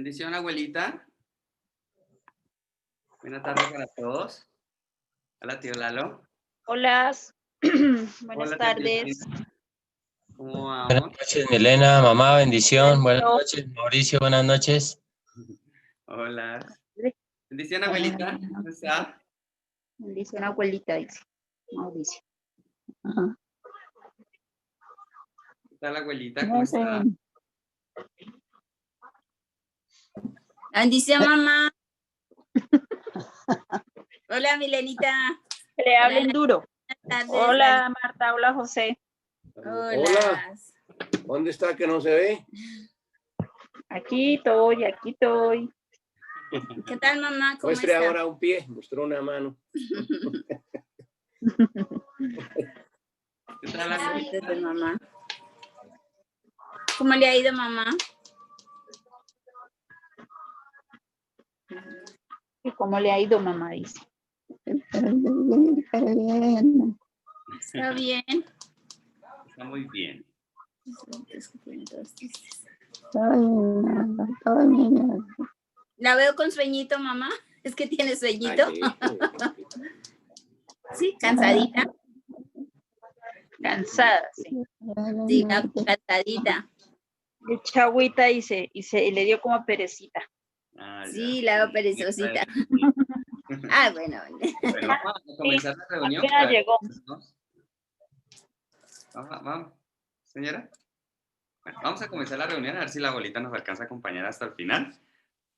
Bendición, abuelita. Buenas tardes para todos. Hola, tío Lalo. Hola. Buenas Hola, tardes. ¿Cómo vamos? Buenas noches, Milena, mamá, bendición. Buenas noches, Mauricio, buenas noches. Hola. Bendición, abuelita. ¿Cómo está? Bendición, abuelita, dice Mauricio. Ajá. ¿Qué tal, abuelita? ¿Cómo está? Bendición, mamá. Hola, Milenita. Que le hablen Hola, duro. Buenas tardes. Hola, Marta. Hola, José. Hola. ¿Dónde está que no se ve? Aquí estoy, aquí estoy. ¿Qué tal, mamá? ¿Cómo Muestre está? ahora un pie, mostró una mano. ¿Qué tal, abuelita? Desde mamá. ¿Cómo le ha ido, mamá? ¿Y cómo le ha ido, mamá? Dice. Está bien. Está muy bien. La veo con sueñito, mamá. Es que tiene sueñito. Sí, cansadita. Cansada, sí. Sí, cansadita. Le eché agüita y le dio como perecita. Ah, Sí, ya. la veo perezosita. Ah, bueno. Bueno, vamos a comenzar la reunión. Apenas llegó. Vamos, señora. Bueno, vamos a comenzar la reunión a ver si la abuelita nos alcanza a acompañar hasta el final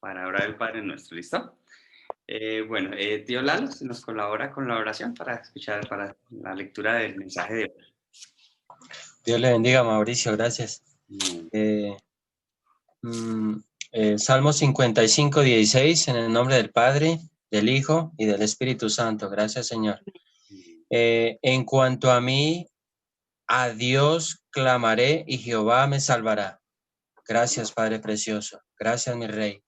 para orar el Padre Nuestro. ¿Listo? Tío Lalo, si nos colabora con la oración para la lectura del mensaje de hoy. Dios le bendiga, Mauricio, gracias. Salmo 55, 16, en el nombre del Padre, del Hijo y del Espíritu Santo. Gracias, Señor. En cuanto a mí, a Dios clamaré y Jehová me salvará. Gracias, Padre precioso. Gracias, mi Rey.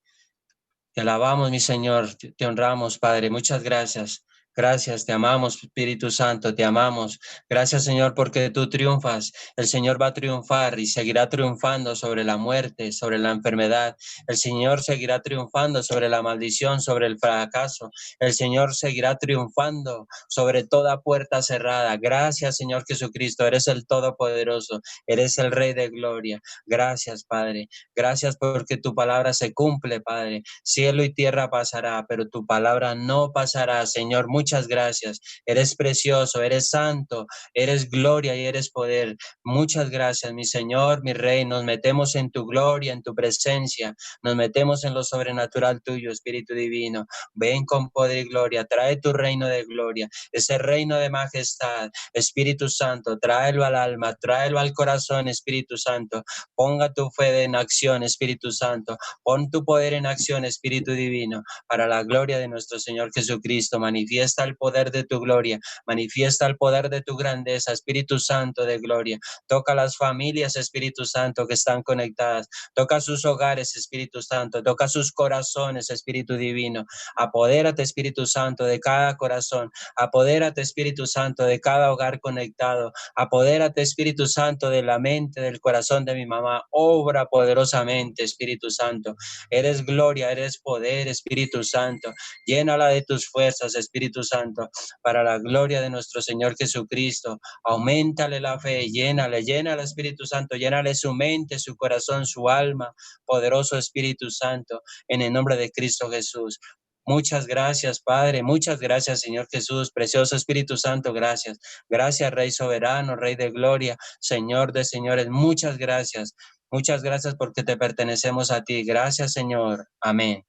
Te alabamos, mi Señor. Te honramos, Padre. Muchas gracias. Gracias, te amamos, Espíritu Santo, te amamos. Gracias, Señor, porque tú triunfas. El Señor va a triunfar y seguirá triunfando sobre la muerte, sobre la enfermedad. El Señor seguirá triunfando sobre la maldición, sobre el fracaso. El Señor seguirá triunfando sobre toda puerta cerrada. Gracias, Señor Jesucristo. Eres el Todopoderoso. Eres el Rey de Gloria. Gracias, Padre. Gracias porque tu palabra se cumple, Padre. Cielo y tierra pasará, pero tu palabra no pasará, Señor. Muchas gracias. Eres precioso, eres santo, eres gloria y eres poder. Muchas gracias, mi Señor, mi Rey. Nos metemos en tu gloria, en tu presencia. Nos metemos en lo sobrenatural tuyo, Espíritu Divino. Ven con poder y gloria. Trae tu reino de gloria, ese reino de majestad. Espíritu Santo, tráelo al alma, tráelo al corazón, Espíritu Santo. Ponga tu fe en acción, Espíritu Santo. Pon tu poder en acción, Espíritu Divino, para la gloria de nuestro Señor Jesucristo. Manifiesta el poder de tu gloria, manifiesta el poder de tu grandeza, Espíritu Santo de gloria. Toca las familias, Espíritu Santo, que están conectadas. Toca sus hogares, Espíritu Santo. Toca sus corazones, Espíritu Divino. Apodérate, Espíritu Santo, de cada corazón. Apodérate, Espíritu Santo, de cada hogar conectado. Apodérate, Espíritu Santo, de la mente, del corazón de mi mamá. Obra poderosamente, Espíritu Santo. Eres gloria, eres poder, Espíritu Santo. Llénala de tus fuerzas, Espíritu Santo, para la gloria de nuestro Señor Jesucristo. Auméntale la fe, llénale, Espíritu Santo, llénale su mente, su corazón, su alma. Poderoso Espíritu Santo, en el nombre de Cristo Jesús. Muchas gracias, Padre. Muchas gracias, Señor Jesús. Precioso Espíritu Santo, gracias. Gracias, Rey soberano, Rey de gloria, Señor de señores. Muchas gracias. Muchas gracias porque te pertenecemos a ti. Gracias, Señor. Amén.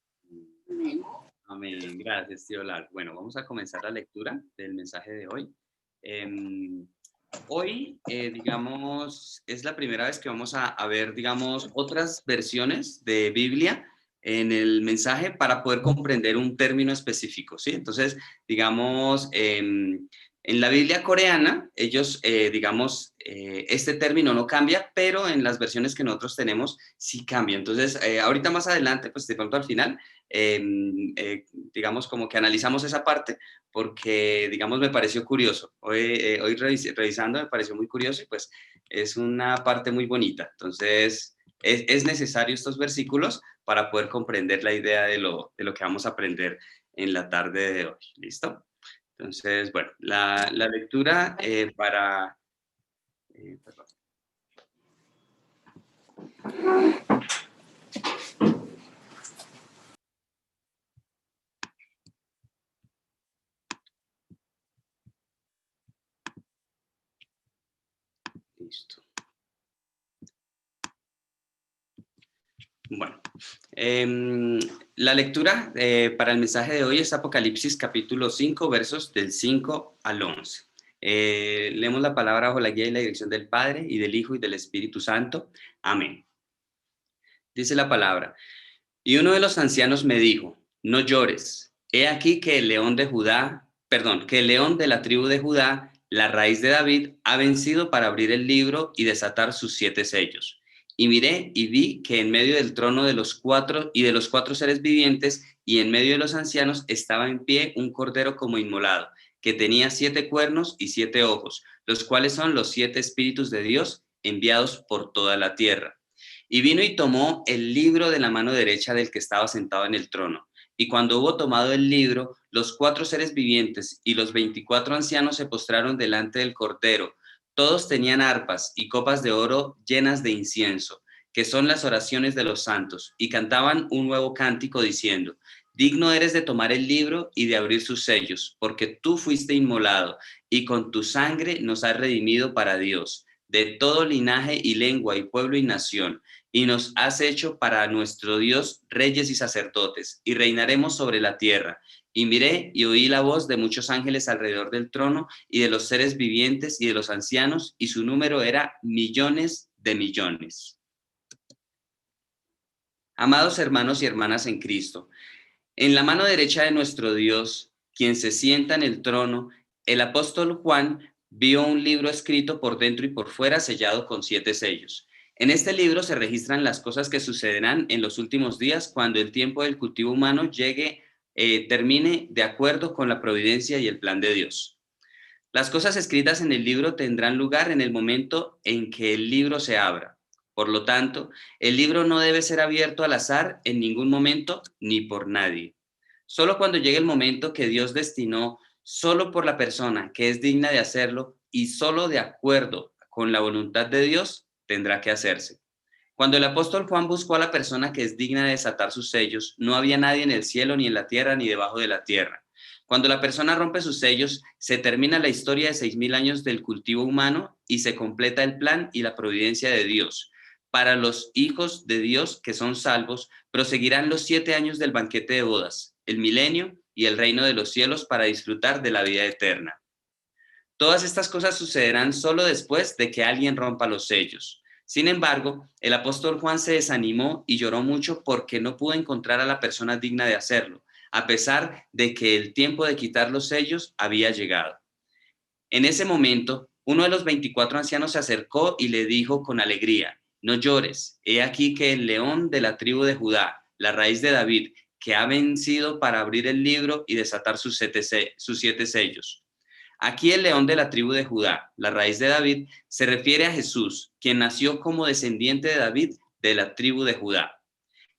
Amén. Gracias, tío Lalo. Bueno, vamos a comenzar la lectura del mensaje de hoy. Hoy, digamos, es la primera vez que vamos a ver, digamos, otras versiones de Biblia en el mensaje para poder comprender un término específico, ¿sí? Entonces, digamos, en la Biblia coreana, ellos, digamos, este término no cambia, pero en las versiones que nosotros tenemos sí cambia. Entonces, ahorita más adelante, pues de pronto al final, digamos, como que analizamos esa parte porque, digamos, me pareció curioso. Hoy revisando me pareció muy curioso y pues es una parte muy bonita. Entonces, es necesario estos versículos para poder comprender la idea de lo que vamos a aprender en la tarde de hoy. ¿Listo? Entonces, bueno, la lectura perdón. Listo. Bueno, la lectura para el mensaje de hoy es Apocalipsis capítulo 5, versos del 5 al 11. Leemos la palabra bajo la guía y la dirección del Padre, y del Hijo, y del Espíritu Santo. Amén. Dice la palabra: y uno de los ancianos me dijo, no llores, he aquí que el león de Judá, que el león de la tribu de Judá, la raíz de David, ha vencido para abrir el libro y desatar sus 7 sellos. Y miré y vi que en medio del trono de los cuatro seres vivientes y en medio de los ancianos estaba en pie un cordero como inmolado, que tenía 7 cuernos y 7 ojos, los cuales son los 7 espíritus de Dios enviados por toda la tierra. Y vino y tomó el libro de la mano derecha del que estaba sentado en el trono. Y cuando hubo tomado el libro, los 4 seres vivientes y los 24 ancianos se postraron delante del Cordero. Todos tenían arpas y copas de oro llenas de incienso, que son las oraciones de los santos, y cantaban un nuevo cántico diciendo: digno eres de tomar el libro y de abrir sus sellos, porque tú fuiste inmolado, y con tu sangre nos has redimido para Dios, de todo linaje y lengua y pueblo y nación, y nos has hecho para nuestro Dios reyes y sacerdotes, y reinaremos sobre la tierra. Y miré y oí la voz de muchos ángeles alrededor del trono, y de los seres vivientes y de los ancianos, y su número era millones de millones. Amados hermanos y hermanas en Cristo, en la mano derecha de nuestro Dios, quien se sienta en el trono, el apóstol Juan vio un libro escrito por dentro y por fuera, sellado con 7 sellos. En este libro se registran las cosas que sucederán en los últimos días, cuando el tiempo del cultivo humano termine de acuerdo con la providencia y el plan de Dios. Las cosas escritas en el libro tendrán lugar en el momento en que el libro se abra. Por lo tanto, el libro no debe ser abierto al azar en ningún momento ni por nadie. Solo cuando llegue el momento que Dios destinó, solo por la persona que es digna de hacerlo y solo de acuerdo con la voluntad de Dios, tendrá que hacerse. Cuando el apóstol Juan buscó a la persona que es digna de desatar sus sellos, no había nadie en el cielo, ni en la tierra, ni debajo de la tierra. Cuando la persona rompe sus sellos, se termina la historia de 6.000 años del cultivo humano y se completa el plan y la providencia de Dios. Para los hijos de Dios que son salvos, proseguirán los 7 años del banquete de bodas, el milenio y el reino de los cielos, para disfrutar de la vida eterna. Todas estas cosas sucederán solo después de que alguien rompa los sellos. Sin embargo, el apóstol Juan se desanimó y lloró mucho porque no pudo encontrar a la persona digna de hacerlo, a pesar de que el tiempo de quitar los sellos había llegado. En ese momento, uno de los 24 ancianos se acercó y le dijo con alegría: no llores, he aquí que el león de la tribu de Judá, la raíz de David, que ha vencido para abrir el libro y desatar sus 7 sellos. Aquí el león de la tribu de Judá, la raíz de David, se refiere a Jesús, quien nació como descendiente de David de la tribu de Judá.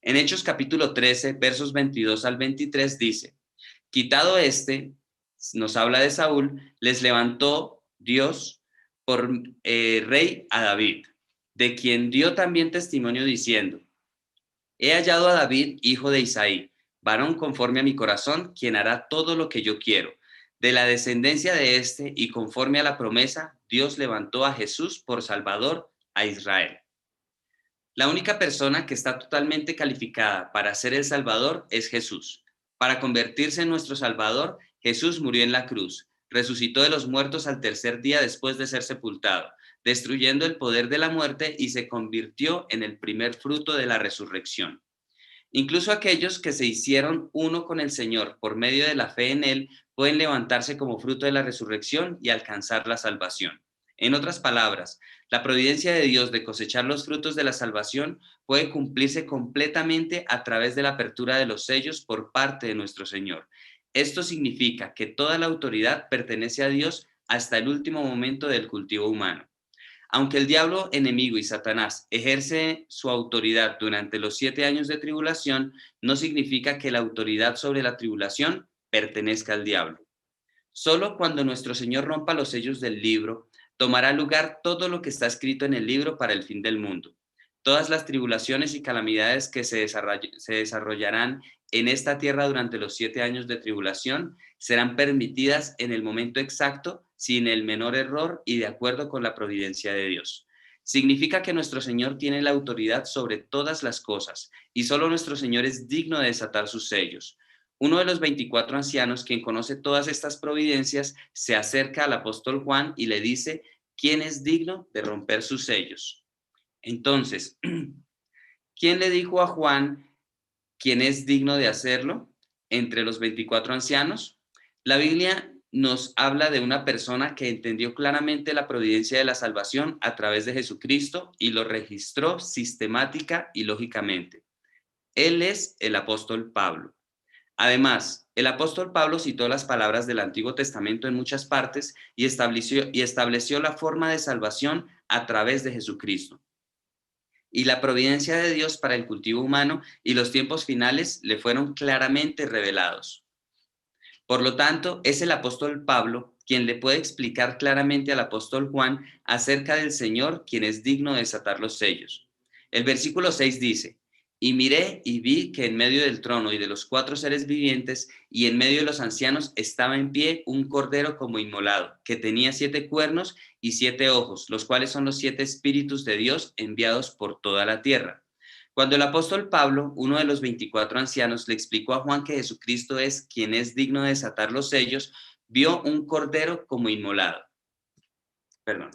En Hechos capítulo 13, versos 22 al 23 dice: quitado nos habla de Saúl, les levantó Dios por rey a David, de quien dio también testimonio diciendo: he hallado a David, hijo de Isaí, varón conforme a mi corazón, quien hará todo lo que yo quiero. De la descendencia de y conforme a la promesa, Dios levantó a Jesús por Salvador a Israel. La única persona que está totalmente calificada para ser el Salvador es Jesús. Para convertirse en nuestro Salvador, Jesús murió en la cruz, resucitó de los muertos al 3er día después de ser sepultado, destruyendo el poder de la muerte, y se convirtió en el primer fruto de la resurrección. Incluso aquellos que se hicieron uno con el Señor por medio de la fe en Él pueden levantarse como fruto de la resurrección y alcanzar la salvación. En otras palabras, la providencia de Dios de cosechar los frutos de la salvación puede cumplirse completamente a través de la apertura de los sellos por parte de nuestro Señor. Esto significa que toda la autoridad pertenece a Dios hasta el último momento del cultivo humano. Aunque el diablo enemigo y Satanás ejerce su autoridad durante los 7 años de tribulación, no significa que la autoridad sobre la tribulación pertenezca al diablo. Solo cuando nuestro Señor rompa los sellos del libro, tomará lugar todo lo que está escrito en el libro para el fin del mundo. Todas las tribulaciones y calamidades que se desarrollarán en esta tierra durante los 7 años de tribulación serán permitidas en el momento exacto, sin el menor error y de acuerdo con la providencia de Dios. Significa que nuestro Señor tiene la autoridad sobre todas las cosas y solo nuestro Señor es digno de desatar sus sellos. Uno de los 24 ancianos, quien conoce todas estas providencias, se acerca al apóstol Juan y le dice: ¿quién es digno de romper sus sellos? Entonces, ¿quién le dijo a Juan quién es digno de hacerlo entre los 24 ancianos? La Biblia nos habla de una persona que entendió claramente la providencia de la salvación a través de Jesucristo y lo registró sistemática y lógicamente. Él es el apóstol Pablo. Además, el apóstol Pablo citó las palabras del Antiguo Testamento en muchas partes y estableció la forma de salvación a través de Jesucristo. Y la providencia de Dios para el cultivo humano y los tiempos finales le fueron claramente revelados. Por lo tanto, es el apóstol Pablo quien le puede explicar claramente al apóstol Juan acerca del Señor, quien es digno de desatar los sellos. El versículo 6 dice: y miré y vi que en medio del trono y de los 4 seres vivientes y en medio de los ancianos estaba en pie un cordero como inmolado, que tenía 7 cuernos y 7 ojos, los cuales son los 7 espíritus de Dios enviados por toda la tierra. Cuando el apóstol Pablo, uno de los 24 ancianos, le explicó a Juan que Jesucristo es quien es digno de desatar los sellos, vio un cordero como inmolado. Perdón.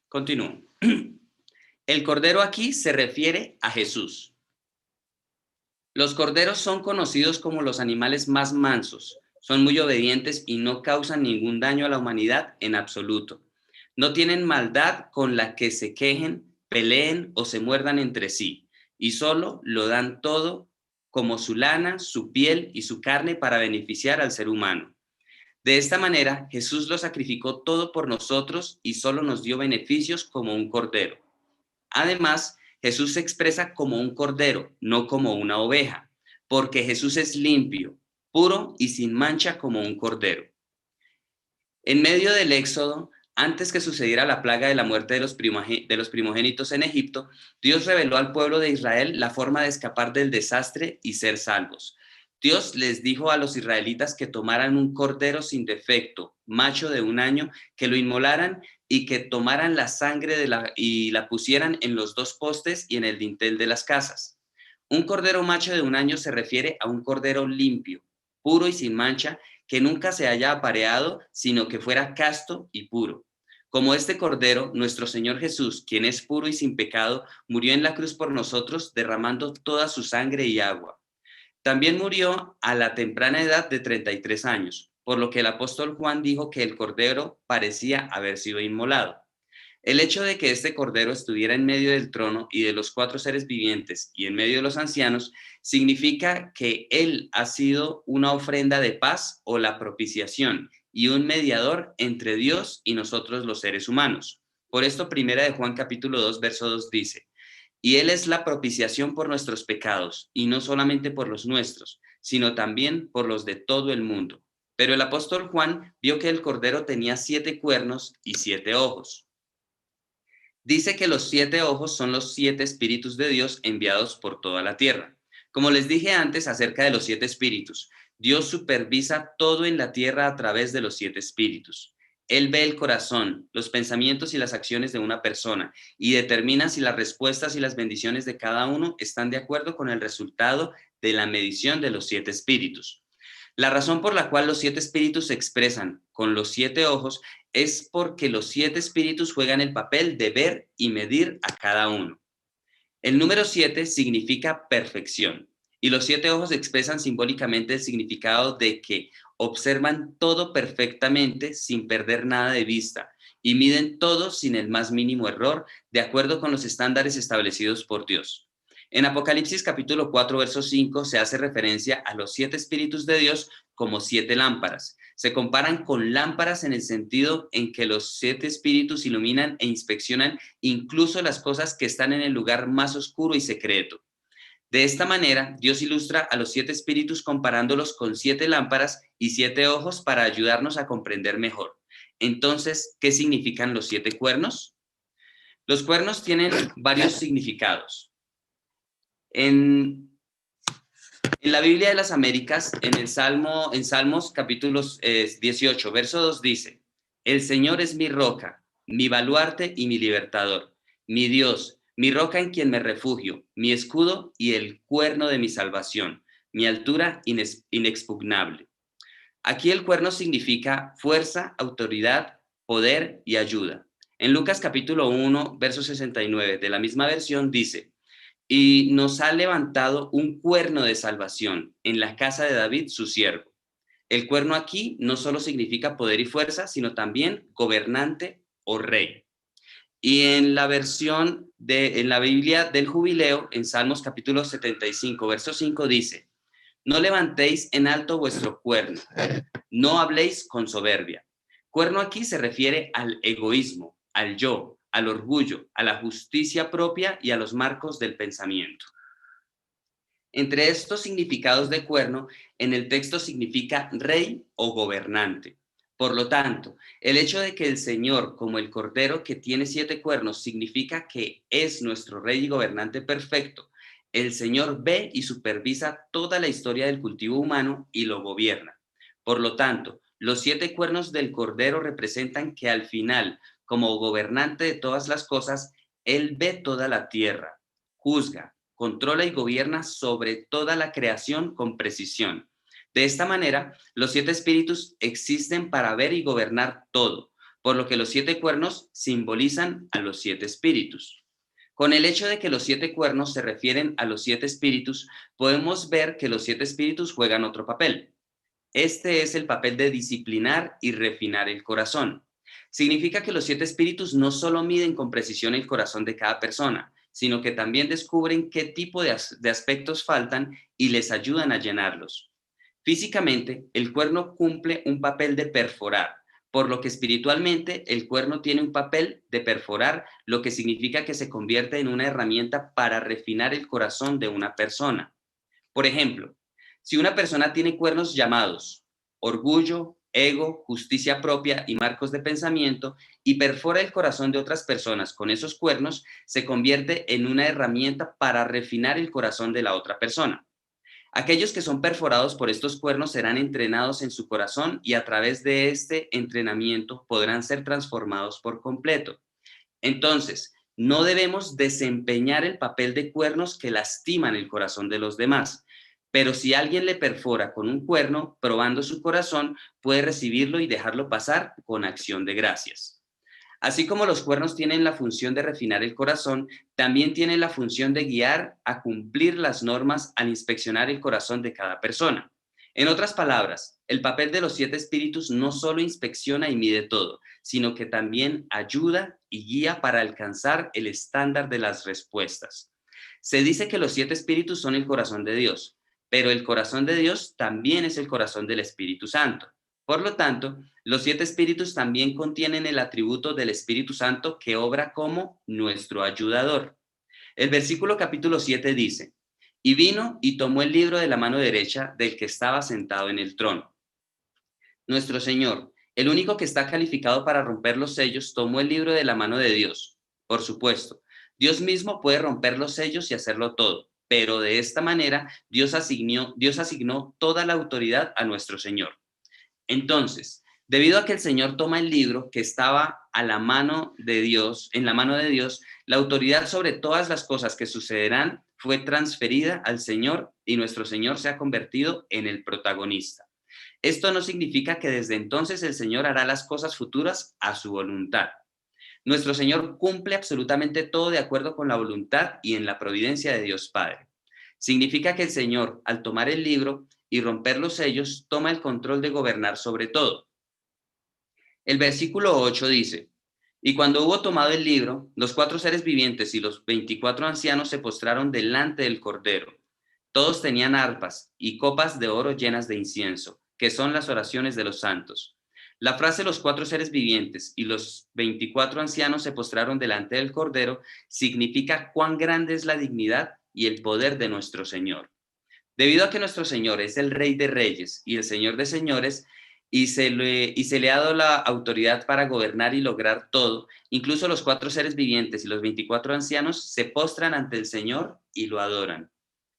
Continúo. El cordero aquí se refiere a Jesús. Los corderos son conocidos como los animales más mansos, son muy obedientes y no causan ningún daño a la humanidad en absoluto. No tienen maldad con la que se quejen, peleen o se muerdan entre sí, y solo lo dan todo como su lana, su piel y su carne para beneficiar al ser humano. De esta manera, Jesús lo sacrificó todo por nosotros y solo nos dio beneficios como un cordero. Además, Jesús se expresa como un cordero, no como una oveja, porque Jesús es limpio, puro y sin mancha como un cordero. En medio del Éxodo, antes que sucediera la plaga de la muerte de los primogénitos en Egipto, Dios reveló al pueblo de Israel la forma de escapar del desastre y ser salvos. Dios les dijo a los israelitas que tomaran un cordero sin defecto, macho de 1 año, que lo inmolaran y que tomaran la sangre y la pusieran en los 2 postes y en el dintel de las casas. Un cordero macho de 1 año se refiere a un cordero limpio, puro y sin mancha, que nunca se haya apareado, sino que fuera casto y puro. Como este cordero, nuestro Señor Jesús, quien es puro y sin pecado, murió en la cruz por nosotros, derramando toda su sangre y agua. También murió a la temprana edad de 33 años, por lo que el apóstol Juan dijo que el cordero parecía haber sido inmolado. El hecho de que este cordero estuviera en medio del trono y de los 4 seres vivientes y en medio de los ancianos significa que él ha sido una ofrenda de paz o la propiciación y un mediador entre Dios y nosotros los seres humanos. Por esto, 1 de Juan capítulo 2, verso 2 dice: y él es la propiciación por nuestros pecados, y no solamente por los nuestros, sino también por los de todo el mundo. Pero el apóstol Juan vio que el cordero tenía 7 cuernos y 7 ojos. Dice que los 7 ojos son los 7 espíritus de Dios enviados por toda la tierra. Como les dije antes acerca de los 7 espíritus, Dios supervisa todo en la tierra a través de los 7 espíritus. Él ve el corazón, los pensamientos y las acciones de una persona y determina si las respuestas y las bendiciones de cada uno están de acuerdo con el resultado de la medición de los 7 espíritus. La razón por la cual los 7 espíritus se expresan con los 7 ojos es porque los 7 espíritus juegan el papel de ver y medir a cada uno. El número 7 significa perfección Y los 7 ojos expresan simbólicamente el significado de que observan todo perfectamente sin perder nada de vista y miden todo sin el más mínimo error, de acuerdo con los estándares establecidos por Dios. En Apocalipsis capítulo 4, verso 5, se hace referencia a los 7 espíritus de Dios como 7 lámparas. Se comparan con lámparas en el sentido en que los 7 espíritus iluminan e inspeccionan incluso las cosas que están en el lugar más oscuro y secreto. De esta manera, Dios ilustra a los 7 espíritus comparándolos con 7 lámparas y 7 ojos para ayudarnos a comprender mejor. Entonces, ¿qué significan los 7 cuernos? Los cuernos tienen varios significados. En la Biblia de las Américas, en Salmos capítulos 18, verso 2 dice: el Señor es mi roca, mi baluarte y mi libertador, mi Dios, mi roca en quien me refugio, mi escudo y el cuerno de mi salvación, mi altura inexpugnable. Aquí el cuerno significa fuerza, autoridad, poder y ayuda. En Lucas capítulo 1, verso 69 de la misma versión dice: y nos ha levantado un cuerno de salvación en la casa de David, su siervo. El cuerno aquí no solo significa poder y fuerza, sino también gobernante o rey. Y en la Biblia del Jubileo, en Salmos capítulo 75, verso 5 dice: no levantéis en alto vuestro cuerno, no habléis con soberbia. Cuerno aquí se refiere al egoísmo, al yo, al orgullo, a la justicia propia y a los marcos del pensamiento. Entre estos significados de cuerno, en el texto significa rey o gobernante. Por lo tanto, el hecho de que el Señor, como el Cordero que tiene 7 cuernos, significa que es nuestro rey y gobernante perfecto. El Señor ve y supervisa toda la historia del cultivo humano y lo gobierna. Por lo tanto, los 7 cuernos del Cordero representan que al final, como gobernante de todas las cosas, Él ve toda la tierra, juzga, controla y gobierna sobre toda la creación con precisión. De esta manera, los 7 espíritus existen para ver y gobernar todo, por lo que los 7 cuernos simbolizan a los 7 espíritus. Con el hecho de que los 7 cuernos se refieren a los 7 espíritus, podemos ver que los 7 espíritus juegan otro papel. Este es el papel de disciplinar y refinar el corazón. Significa que los 7 espíritus no solo miden con precisión el corazón de cada persona, sino que también descubren qué tipo de aspectos faltan y les ayudan a llenarlos. Físicamente, el cuerno cumple un papel de perforar, por lo que espiritualmente el cuerno tiene un papel de perforar, lo que significa que se convierte en una herramienta para refinar el corazón de una persona. Por ejemplo, si una persona tiene cuernos llamados orgullo, ego, justicia propia y marcos de pensamiento y perfora el corazón de otras personas con esos cuernos, se convierte en una herramienta para refinar el corazón de la otra persona. Aquellos que son perforados por estos cuernos serán entrenados en su corazón y a través de este entrenamiento podrán ser transformados por completo. Entonces, no debemos desempeñar el papel de cuernos que lastiman el corazón de los demás. Pero si alguien le perfora con un cuerno, probando su corazón, puede recibirlo y dejarlo pasar con acción de gracias. Así como los cuernos tienen la función de refinar el corazón, también tienen la función de guiar a cumplir las normas al inspeccionar el corazón de cada persona. En otras palabras, el papel de los 7 espíritus no solo inspecciona y mide todo, sino que también ayuda y guía para alcanzar el estándar de las respuestas. Se dice que los 7 espíritus son el corazón de Dios, pero el corazón de Dios también es el corazón del Espíritu Santo. Por lo tanto, los 7 espíritus también contienen el atributo del Espíritu Santo que obra como nuestro ayudador. El versículo capítulo 7 dice: y vino y tomó el libro de la mano derecha del que estaba sentado en el trono. Nuestro Señor, el único que está calificado para romper los sellos, tomó el libro de la mano de Dios. Por supuesto, Dios mismo puede romper los sellos y hacerlo todo, pero de esta manera Dios asignó toda la autoridad a nuestro Señor. Entonces, debido a que el Señor toma el libro que estaba a la mano de Dios, en la mano de Dios, la autoridad sobre todas las cosas que sucederán fue transferida al Señor y nuestro Señor se ha convertido en el protagonista. Esto no significa que desde entonces el Señor hará las cosas futuras a su voluntad. Nuestro Señor cumple absolutamente todo de acuerdo con la voluntad y en la providencia de Dios Padre. Significa que el Señor, al tomar el libro y romper los sellos, toma el control de gobernar sobre todo. El versículo 8 dice: y cuando hubo tomado el libro, los 4 seres vivientes y los 24 ancianos se postraron delante del Cordero. Todos tenían arpas y copas de oro llenas de incienso, que son las oraciones de los santos. La frase los 4 seres vivientes y los 24 ancianos se postraron delante del Cordero significa cuán grande es la dignidad y el poder de nuestro Señor. Debido a que nuestro Señor es el Rey de Reyes y el Señor de Señores, y se le ha dado la autoridad para gobernar y lograr todo, incluso los 4 seres vivientes y los 24 ancianos se postran ante el Señor y lo adoran.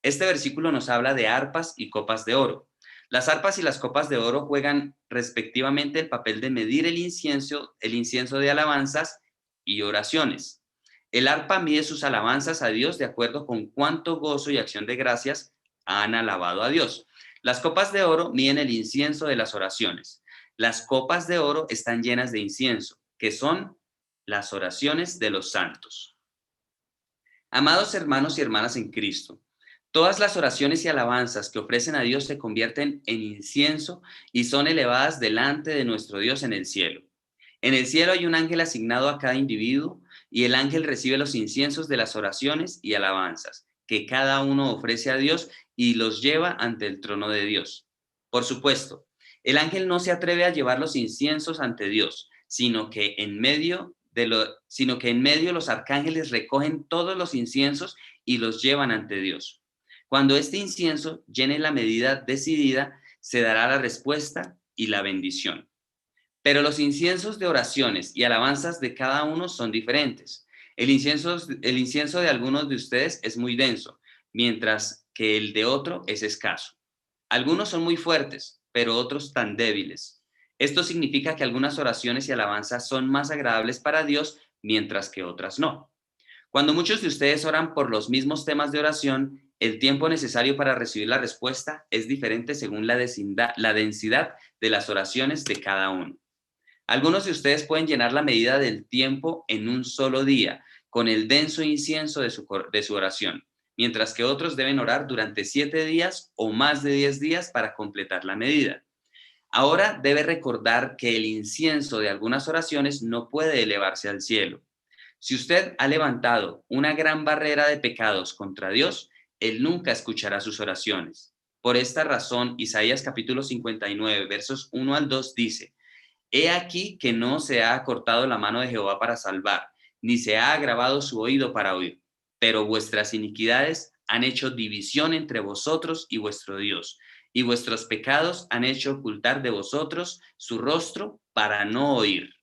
Este versículo nos habla de arpas y copas de oro. Las arpas y las copas de oro juegan respectivamente el papel de medir el incienso de alabanzas y oraciones. El arpa mide sus alabanzas a Dios de acuerdo con cuánto gozo y acción de gracias han alabado a Dios. Las copas de oro miden el incienso de las oraciones. Las copas de oro están llenas de incienso, que son las oraciones de los santos. Amados hermanos y hermanas en Cristo, todas las oraciones y alabanzas que ofrecen a Dios se convierten en incienso y son elevadas delante de nuestro Dios en el cielo. En el cielo hay un ángel asignado a cada individuo y el ángel recibe los inciensos de las oraciones y alabanzas que cada uno ofrece a Dios y los lleva ante el trono de Dios. Por supuesto, el ángel no se atreve a llevar los inciensos ante Dios, sino que en medio los arcángeles recogen todos los inciensos y los llevan ante Dios. Cuando este incienso llene la medida decidida, se dará la respuesta y la bendición. Pero los inciensos de oraciones y alabanzas de cada uno son diferentes. El incienso de algunos de ustedes es muy denso, mientras que el de otro es escaso. Algunos son muy fuertes, pero otros tan débiles. Esto significa que algunas oraciones y alabanzas son más agradables para Dios, mientras que otras no. Cuando muchos de ustedes oran por los mismos temas de oración, el tiempo necesario para recibir la respuesta es diferente según la densidad de las oraciones de cada uno. Algunos de ustedes pueden llenar la medida del tiempo en un solo día, con el denso incienso de su oración, mientras que otros deben orar durante 7 días o más de 10 días para completar la medida. Ahora debe recordar que el incienso de algunas oraciones no puede elevarse al cielo. Si usted ha levantado una gran barrera de pecados contra Dios, Él nunca escuchará sus oraciones. Por esta razón, Isaías capítulo 59, versos 1 al 2 dice: He aquí que no se ha acortado la mano de Jehová para salvar, ni se ha agravado su oído para oír. Pero vuestras iniquidades han hecho división entre vosotros y vuestro Dios, y vuestros pecados han hecho ocultar de vosotros su rostro para no oír.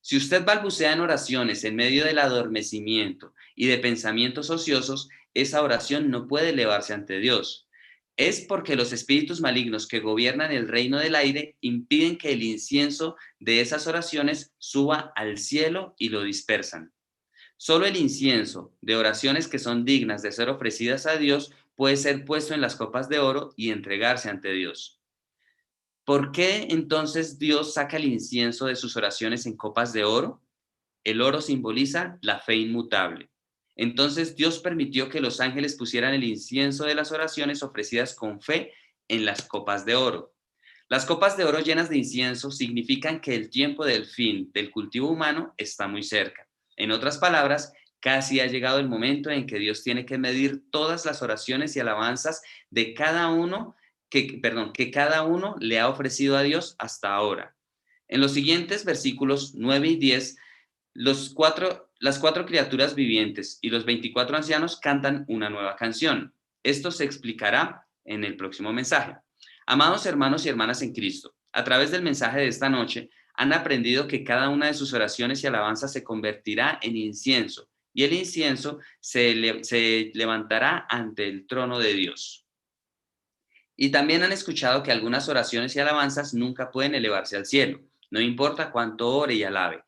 Si usted balbucea en oraciones en medio del adormecimiento y de pensamientos ociosos, esa oración no puede elevarse ante Dios. Es porque los espíritus malignos que gobiernan el reino del aire impiden que el incienso de esas oraciones suba al cielo y lo dispersan. Solo el incienso de oraciones que son dignas de ser ofrecidas a Dios puede ser puesto en las copas de oro y entregarse ante Dios. ¿Por qué entonces Dios saca el incienso de sus oraciones en copas de oro? El oro simboliza la fe inmutable. Entonces Dios permitió que los ángeles pusieran el incienso de las oraciones ofrecidas con fe en las copas de oro. Las copas de oro llenas de incienso significan que el tiempo del fin del cultivo humano está muy cerca. En otras palabras, casi ha llegado el momento en que Dios tiene que medir todas las oraciones y alabanzas de cada uno que cada uno le ha ofrecido a Dios hasta ahora. En los siguientes versículos 9 y 10, las cuatro criaturas vivientes y los 24 ancianos cantan una nueva canción. Esto se explicará en el próximo mensaje. Amados hermanos y hermanas en Cristo, a través del mensaje de esta noche, han aprendido que cada una de sus oraciones y alabanzas se convertirá en incienso, y el incienso se levantará ante el trono de Dios. Y también han escuchado que algunas oraciones y alabanzas nunca pueden elevarse al cielo, no importa cuánto ore y alabe.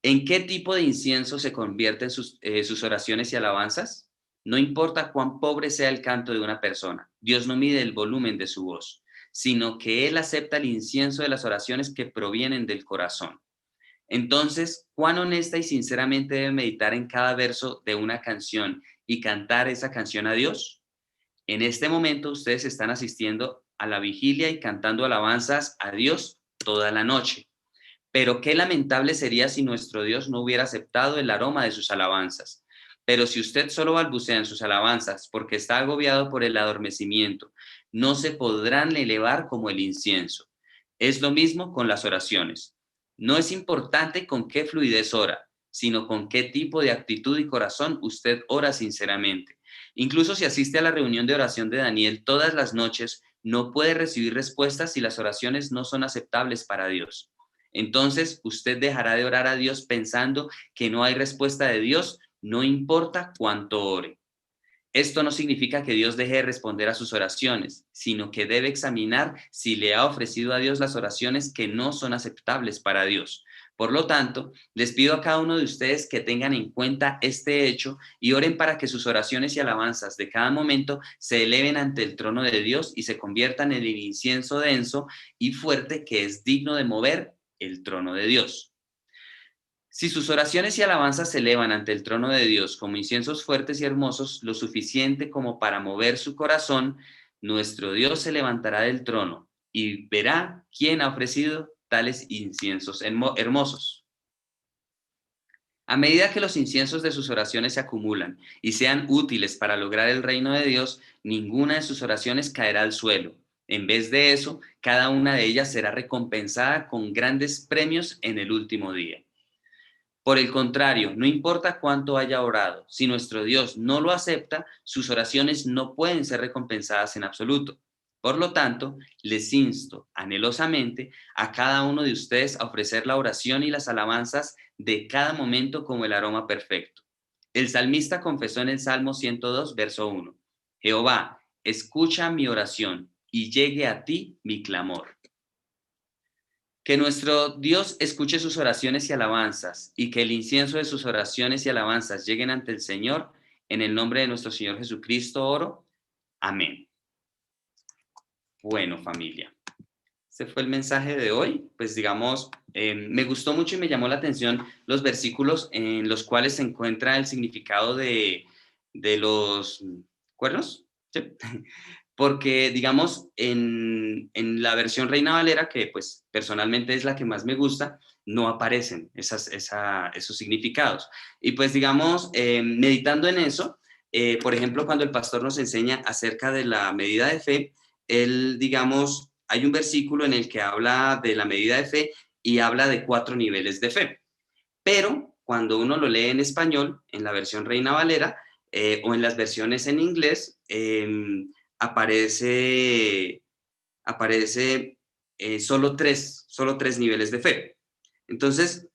¿En qué tipo de incienso se convierten sus oraciones y alabanzas? No importa cuán pobre sea el canto de una persona, Dios no mide el volumen de su voz, sino que Él acepta el incienso de las oraciones que provienen del corazón. Entonces, cuán honesta y sinceramente debe meditar en cada verso de una canción y cantar esa canción a Dios? En este momento ustedes están asistiendo a la vigilia y cantando alabanzas a Dios toda la noche. Pero qué lamentable sería si nuestro Dios no hubiera aceptado el aroma de sus alabanzas. Pero si usted solo balbucea en sus alabanzas porque está agobiado por el adormecimiento, no se podrán elevar como el incienso. Es lo mismo con las oraciones. No es importante con qué fluidez ora, sino con qué tipo de actitud y corazón usted ora sinceramente. Incluso si asiste a la reunión de oración de Daniel todas las noches, no puede recibir respuestas si las oraciones no son aceptables para Dios. Entonces, usted dejará de orar a Dios pensando que no hay respuesta de Dios, no importa cuánto ore. Esto no significa que Dios deje de responder a sus oraciones, sino que debe examinar si le ha ofrecido a Dios las oraciones que no son aceptables para Dios. Por lo tanto, les pido a cada uno de ustedes que tengan en cuenta este hecho y oren para que sus oraciones y alabanzas de cada momento se eleven ante el trono de Dios y se conviertan en el incienso denso y fuerte que es digno de mover el trono de Dios. Si sus oraciones y alabanzas se elevan ante el trono de Dios como inciensos fuertes y hermosos, lo suficiente como para mover su corazón, nuestro Dios se levantará del trono y verá quién ha ofrecido tales inciensos hermosos. A medida que los inciensos de sus oraciones se acumulan y sean útiles para lograr el reino de Dios, ninguna de sus oraciones caerá al suelo. En vez de eso, cada una de ellas será recompensada con grandes premios en el último día. Por el contrario, no importa cuánto haya orado, si nuestro Dios no lo acepta, sus oraciones no pueden ser recompensadas en absoluto. Por lo tanto, les insto anhelosamente a cada uno de ustedes a ofrecer la oración y las alabanzas de cada momento como el aroma perfecto. El salmista confesó en el Salmo 102, verso 1: Jehová, escucha mi oración y llegue a ti mi clamor. Que nuestro Dios escuche sus oraciones y alabanzas y que el incienso de sus oraciones y alabanzas lleguen ante el Señor. En el nombre de nuestro Señor Jesucristo oro. Amén. Bueno, familia, este fue el mensaje de hoy. Pues digamos, me gustó mucho y me llamó la atención los versículos en los cuales se encuentra el significado de los cuernos, ¿sí? Porque, digamos, en la versión Reina Valera, que pues personalmente es la que más me gusta, no aparecen esos significados. Y pues, digamos, meditando en eso, por ejemplo, cuando el pastor nos enseña acerca de la medida de fe, él, digamos, hay un versículo en el que habla de la medida de fe y habla de 4 niveles de fe. Pero cuando uno lo lee en español, en la versión Reina Valera, o en las versiones en inglés, aparece solo tres niveles de fe. Entonces,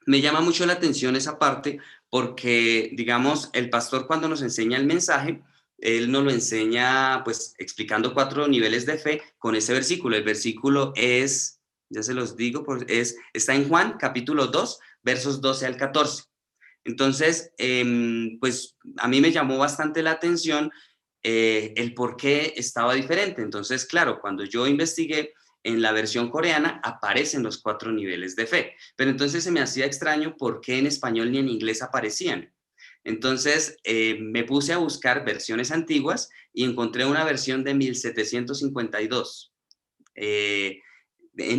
me llama mucho la atención esa parte porque, digamos, el pastor cuando nos enseña el mensaje, él nos lo enseña pues explicando 4 niveles de fe con ese versículo. El versículo es, ya se los digo, está en Juan capítulo 2, versos 12 al 14. Entonces, pues a mí me llamó bastante la atención el por qué estaba diferente. Entonces, claro, cuando yo investigué en la versión coreana, aparecen los 4 niveles de fe. Pero entonces se me hacía extraño por qué en español ni en inglés aparecían. Entonces, me puse a buscar versiones antiguas y encontré una versión de 1752 en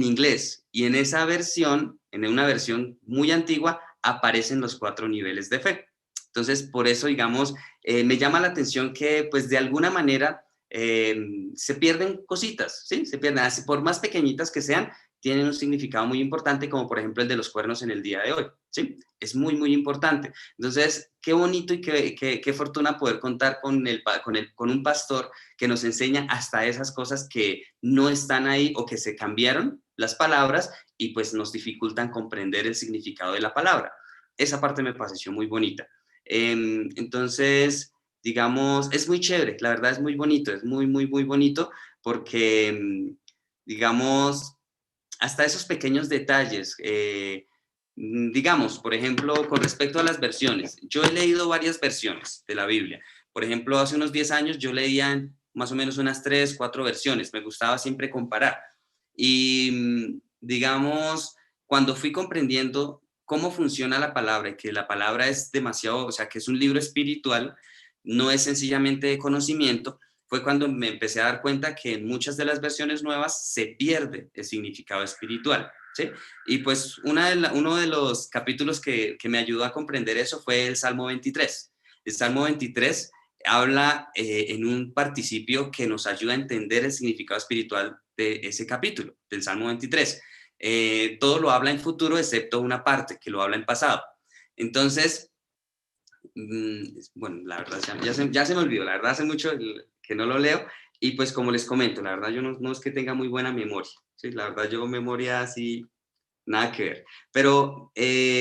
inglés. Y en esa versión, en una versión muy antigua, aparecen los 4 niveles de fe. Entonces, por eso, digamos, me llama la atención que, pues, de alguna manera se pierden cositas, ¿sí? Se pierden, así, por más pequeñitas que sean, tienen un significado muy importante, como por ejemplo el de los cuernos en el día de hoy, ¿sí? Es muy, muy importante. Entonces, qué bonito y qué fortuna poder contar con un pastor que nos enseña hasta esas cosas que no están ahí o que se cambiaron las palabras y pues nos dificultan comprender el significado de la palabra. Esa parte me pareció muy bonita. Entonces, digamos, es muy chévere, la verdad es muy bonito, es muy, muy, muy bonito porque, digamos, hasta esos pequeños detalles, digamos, por ejemplo, con respecto a las versiones, yo he leído varias versiones de la Biblia. Por ejemplo, hace unos 10 años yo leía más o menos unas 3, 4 versiones, me gustaba siempre comparar. Y, digamos, cuando fui comprendiendo cómo funciona la palabra, y que la palabra es demasiado, o sea, que es un libro espiritual, no es sencillamente de conocimiento, fue cuando me empecé a dar cuenta que en muchas de las versiones nuevas se pierde el significado espiritual, ¿sí? Y pues uno de los capítulos que me ayudó a comprender eso fue el Salmo 23. El Salmo 23 habla en un participio que nos ayuda a entender el significado espiritual de ese capítulo, del Salmo 23. Todo lo habla en futuro, excepto una parte que lo habla en pasado. Entonces, bueno, la verdad ya se me olvidó, la verdad hace mucho que no lo leo, y pues como les comento, la verdad yo no es que tenga muy buena memoria, ¿sí? La verdad yo memoria así, nada que ver. Pero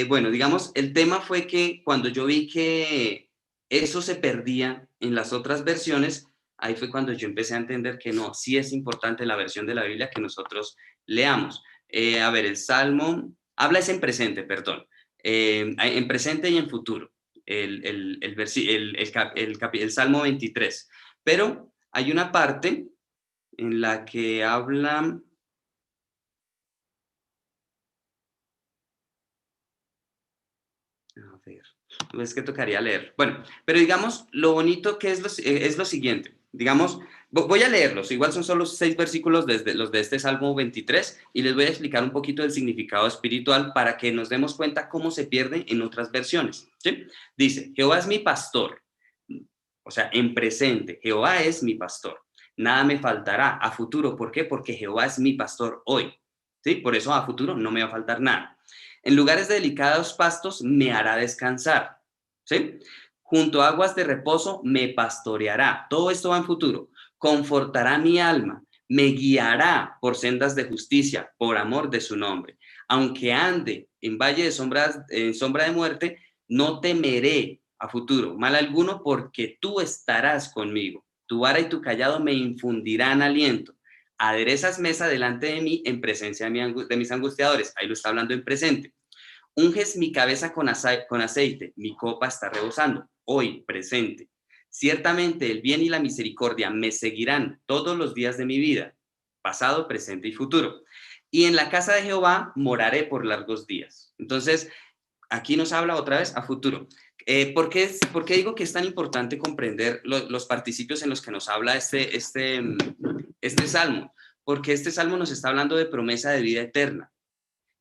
bueno, digamos, el tema fue que cuando yo vi que eso se perdía en las otras versiones, ahí fue cuando yo empecé a entender que no, sí es importante la versión de la Biblia que nosotros leamos. A ver, el Salmo, habla es en presente, perdón, en presente y en futuro, el Salmo 23. Pero hay una parte en la que habla... A ver, es que tocaría leer. Bueno, pero digamos, lo bonito que es lo siguiente. Digamos, voy a leerlos. Igual son solo 6 versículos desde los de este Salmo 23 y les voy a explicar un poquito del significado espiritual para que nos demos cuenta cómo se pierde en otras versiones, ¿sí? Dice, Jehová es mi pastor. O sea, en presente, Jehová es mi pastor. Nada me faltará a futuro. ¿Por qué? Porque Jehová es mi pastor hoy. ¿Sí? Por eso a futuro no me va a faltar nada. En lugares de delicados pastos me hará descansar, ¿sí? Junto a aguas de reposo me pastoreará. Todo esto va en futuro. Confortará mi alma, me guiará por sendas de justicia, por amor de su nombre. Aunque ande en valle en sombra de muerte, no temeré a futuro mal alguno, porque tú estarás conmigo. Tu vara y tu callado me infundirán aliento. Aderezas mesa delante de mí en presencia de mis angustiadores. Ahí lo está hablando en presente. Unges mi cabeza con aceite, mi copa está rebosando. Hoy, presente. Ciertamente el bien y la misericordia me seguirán todos los días de mi vida, pasado, presente y futuro. Y en la casa de Jehová moraré por largos días. Entonces, aquí nos habla otra vez a futuro. ¿Por qué digo que es tan importante comprender los participios en los que nos habla este salmo? Porque este salmo nos está hablando de promesa de vida eterna.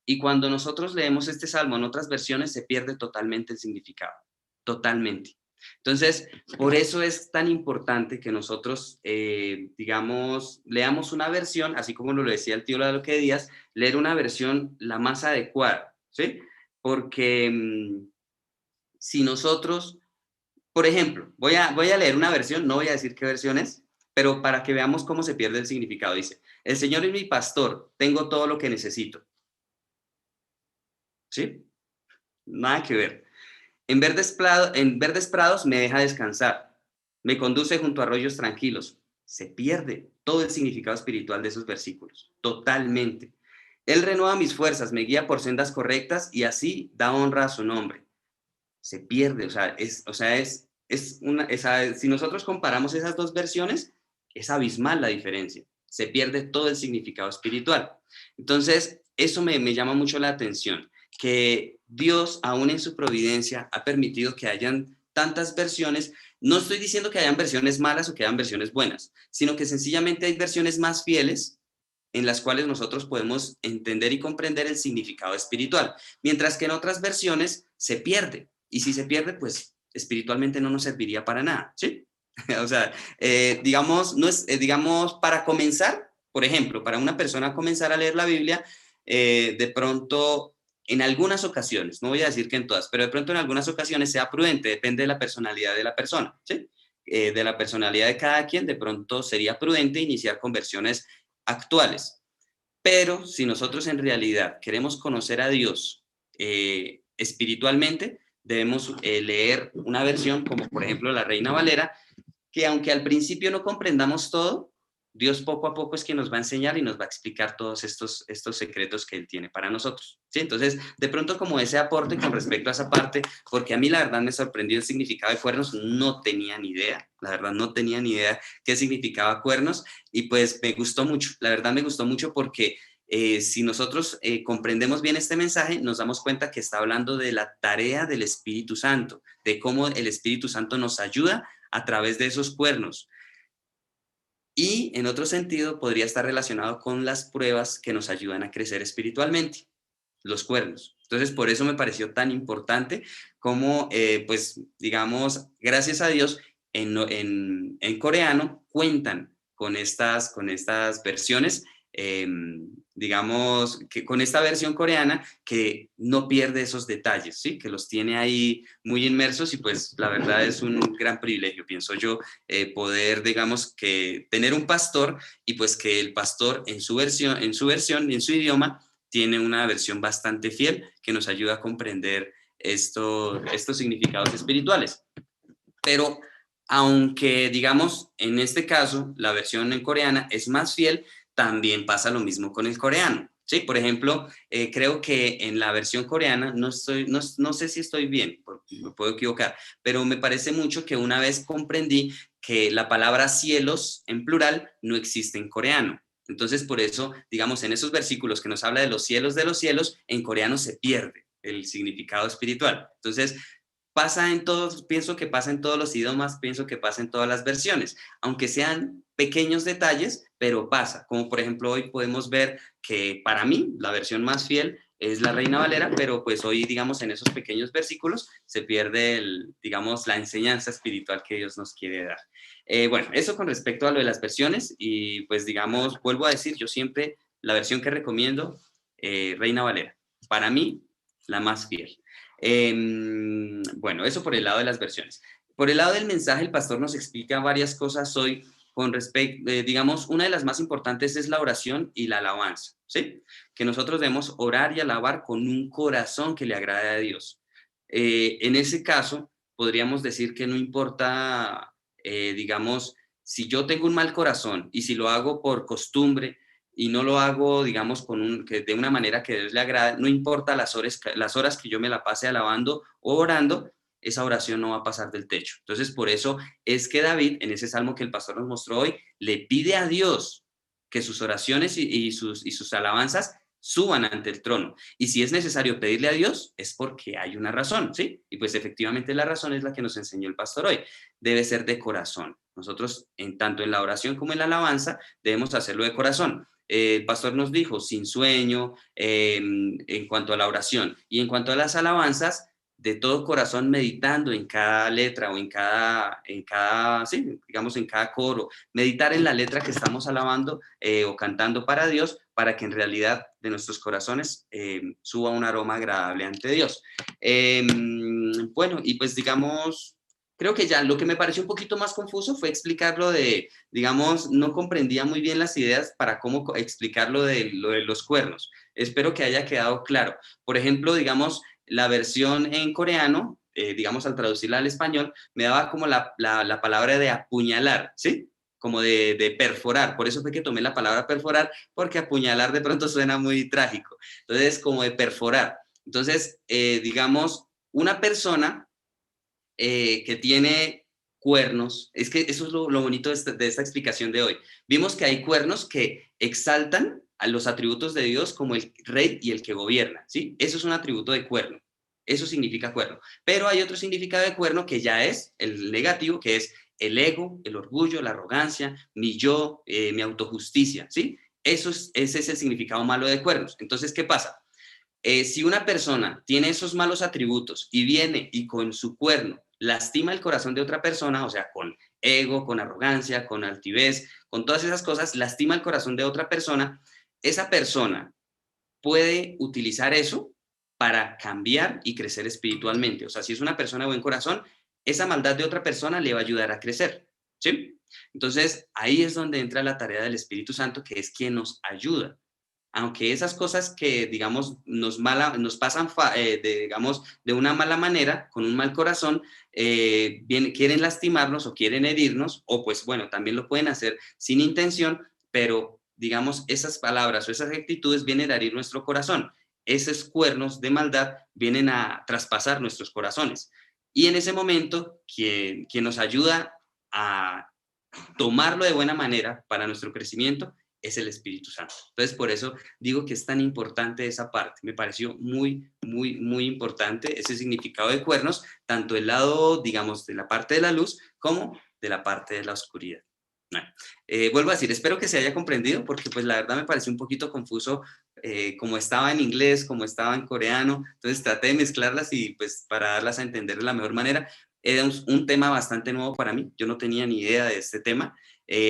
Y cuando nosotros leemos este salmo en otras versiones, se pierde totalmente el significado, totalmente. Entonces, por eso es tan importante que nosotros, digamos, leamos una versión, así como lo decía el tío Laloque Díaz, leer una versión la más adecuada, ¿sí? Porque si nosotros, por ejemplo, voy a leer una versión, no voy a decir qué versión es, pero para que veamos cómo se pierde el significado, dice, el Señor es mi pastor, tengo todo lo que necesito. ¿Sí? Nada que ver. En verdes prados me deja descansar, me conduce junto a arroyos tranquilos. Se pierde todo el significado espiritual de esos versículos, totalmente. Él renueva mis fuerzas, me guía por sendas correctas y así da honra a su nombre. Se pierde, si nosotros comparamos esas dos versiones, es abismal la diferencia. Se pierde todo el significado espiritual. Entonces, eso me llama mucho la atención, que Dios, aún en su providencia, ha permitido que hayan tantas versiones. No estoy diciendo que hayan versiones malas o que hayan versiones buenas, sino que sencillamente hay versiones más fieles en las cuales nosotros podemos entender y comprender el significado espiritual, mientras que en otras versiones se pierde. Y si se pierde, pues espiritualmente no nos serviría para nada, ¿sí? O sea, digamos, no es, digamos, para comenzar, por ejemplo, para una persona comenzar a leer la Biblia, de pronto, en algunas ocasiones, no voy a decir que en todas, pero de pronto en algunas ocasiones sea prudente, depende de la personalidad de la persona, ¿sí? De la personalidad de cada quien, de pronto sería prudente iniciar con versiones actuales. Pero si nosotros en realidad queremos conocer a Dios espiritualmente, debemos leer una versión como por ejemplo la Reina Valera, que aunque al principio no comprendamos todo, Dios poco a poco es quien nos va a enseñar y nos va a explicar todos estos secretos que Él tiene para nosotros, ¿sí? Entonces, de pronto como ese aporte con respecto a esa parte, porque a mí la verdad me sorprendió el significado de cuernos, no tenía ni idea, la verdad no tenía ni idea qué significaba cuernos, y pues me gustó mucho, la verdad me gustó mucho porque Si nosotros comprendemos bien este mensaje, nos damos cuenta que está hablando de la tarea del Espíritu Santo, de cómo el Espíritu Santo nos ayuda a través de esos cuernos. Y en otro sentido podría estar relacionado con las pruebas que nos ayudan a crecer espiritualmente, los cuernos. Entonces, por eso me pareció tan importante como, pues, digamos, gracias a Dios, en coreano cuentan con estas versiones, digamos, que con esta versión coreana que no pierde esos detalles, ¿sí? Que los tiene ahí muy inmersos y pues la verdad es un gran privilegio, pienso yo, poder, digamos, que tener un pastor y pues que el pastor en su versión, en su idioma, tiene una versión bastante fiel que nos ayuda a comprender estos significados espirituales. Pero aunque, digamos, en este caso, la versión en coreana es más fiel, también pasa lo mismo con el coreano. Sí, por ejemplo, creo que en la versión coreana, no sé si estoy bien, me puedo equivocar, pero me parece mucho que una vez comprendí que la palabra cielos en plural no existe en coreano. Entonces, por eso, digamos, en esos versículos que nos habla de los cielos, en coreano se pierde el significado espiritual. Entonces, pasa en todos, pienso que pasa en todos los idiomas, pienso que pasa en todas las versiones, aunque sean pequeños detalles, pero pasa. Como por ejemplo hoy podemos ver que para mí la versión más fiel es la Reina Valera, pero pues hoy, digamos, en esos pequeños versículos se pierde, digamos, la enseñanza espiritual que Dios nos quiere dar. Bueno, eso con respecto a lo de las versiones y pues, digamos, vuelvo a decir, yo siempre la versión que recomiendo, Reina Valera. Para mí, la más fiel. Bueno, eso por el lado de las versiones. Por el lado del mensaje, el pastor nos explica varias cosas hoy con respecto, digamos, una de las más importantes es la oración y la alabanza, ¿sí? Que nosotros debemos orar y alabar con un corazón que le agrade a Dios. En ese caso, podríamos decir que no importa, digamos, si yo tengo un mal corazón y si lo hago por costumbre, y no lo hago, digamos, que de una manera que a Dios le agrada, no importa las horas que yo me la pase alabando o orando, esa oración no va a pasar del techo. Entonces, por eso es que David, en ese salmo que el pastor nos mostró hoy, le pide a Dios que sus oraciones y sus alabanzas suban ante el trono. Y si es necesario pedirle a Dios, es porque hay una razón, ¿sí? Y pues efectivamente la razón es la que nos enseñó el pastor hoy. Debe ser de corazón. Nosotros, tanto en la oración como en la alabanza, debemos hacerlo de corazón. El pastor nos dijo, sin sueño, en cuanto a la oración. Y en cuanto a las alabanzas, de todo corazón meditando en cada letra o sí, digamos en cada coro, meditar en la letra que estamos alabando o cantando para Dios, para que en realidad de nuestros corazones suba un aroma agradable ante Dios. Bueno, y pues digamos, creo que ya lo que me pareció un poquito más confuso fue explicar lo de, digamos, no comprendía muy bien las ideas para cómo explicar lo de los cuernos. Espero que haya quedado claro. Por ejemplo, digamos, la versión en coreano, digamos, al traducirla al español, me daba como la palabra de apuñalar, ¿sí? Como de perforar. Por eso fue que tomé la palabra perforar, porque apuñalar de pronto suena muy trágico. Entonces, como de perforar. Entonces, digamos, una persona que tiene cuernos, es que eso es lo bonito de esta explicación de hoy. Vimos que hay cuernos que exaltan a los atributos de Dios como el rey y el que gobierna, ¿sí? Eso es un atributo de cuerno, eso significa cuerno. Pero hay otro significado de cuerno que ya es el negativo, que es el ego, el orgullo, la arrogancia, mi yo, mi autojusticia, ¿sí? Ese es el significado malo de cuernos. Entonces, ¿qué pasa? Si una persona tiene esos malos atributos y viene y con su cuerno lastima el corazón de otra persona, o sea, con ego, con arrogancia, con altivez, con todas esas cosas, lastima el corazón de otra persona, esa persona puede utilizar eso para cambiar y crecer espiritualmente. O sea, si es una persona de buen corazón, esa maldad de otra persona le va a ayudar a crecer, ¿sí? Entonces, ahí es donde entra la tarea del Espíritu Santo, que es quien nos ayuda. Aunque esas cosas que, digamos, nos pasan, digamos, de una mala manera, con un mal corazón, quieren lastimarnos o quieren herirnos, o pues bueno, también lo pueden hacer sin intención, pero digamos, esas palabras o esas actitudes vienen a herir nuestro corazón. Esos cuernos de maldad vienen a traspasar nuestros corazones. Y en ese momento, quien nos ayuda a tomarlo de buena manera para nuestro crecimiento es el Espíritu Santo. Entonces, por eso digo que es tan importante esa parte. Me pareció muy, muy, muy importante ese significado de cuernos, tanto el lado, digamos, de la parte de la luz como de la parte de la oscuridad. Bueno, vuelvo a decir, espero que se haya comprendido, porque pues la verdad me pareció un poquito confuso como estaba en inglés, como estaba en coreano, entonces traté de mezclarlas y pues para darlas a entender de la mejor manera. Era un tema bastante nuevo para mí, yo no tenía ni idea de este tema,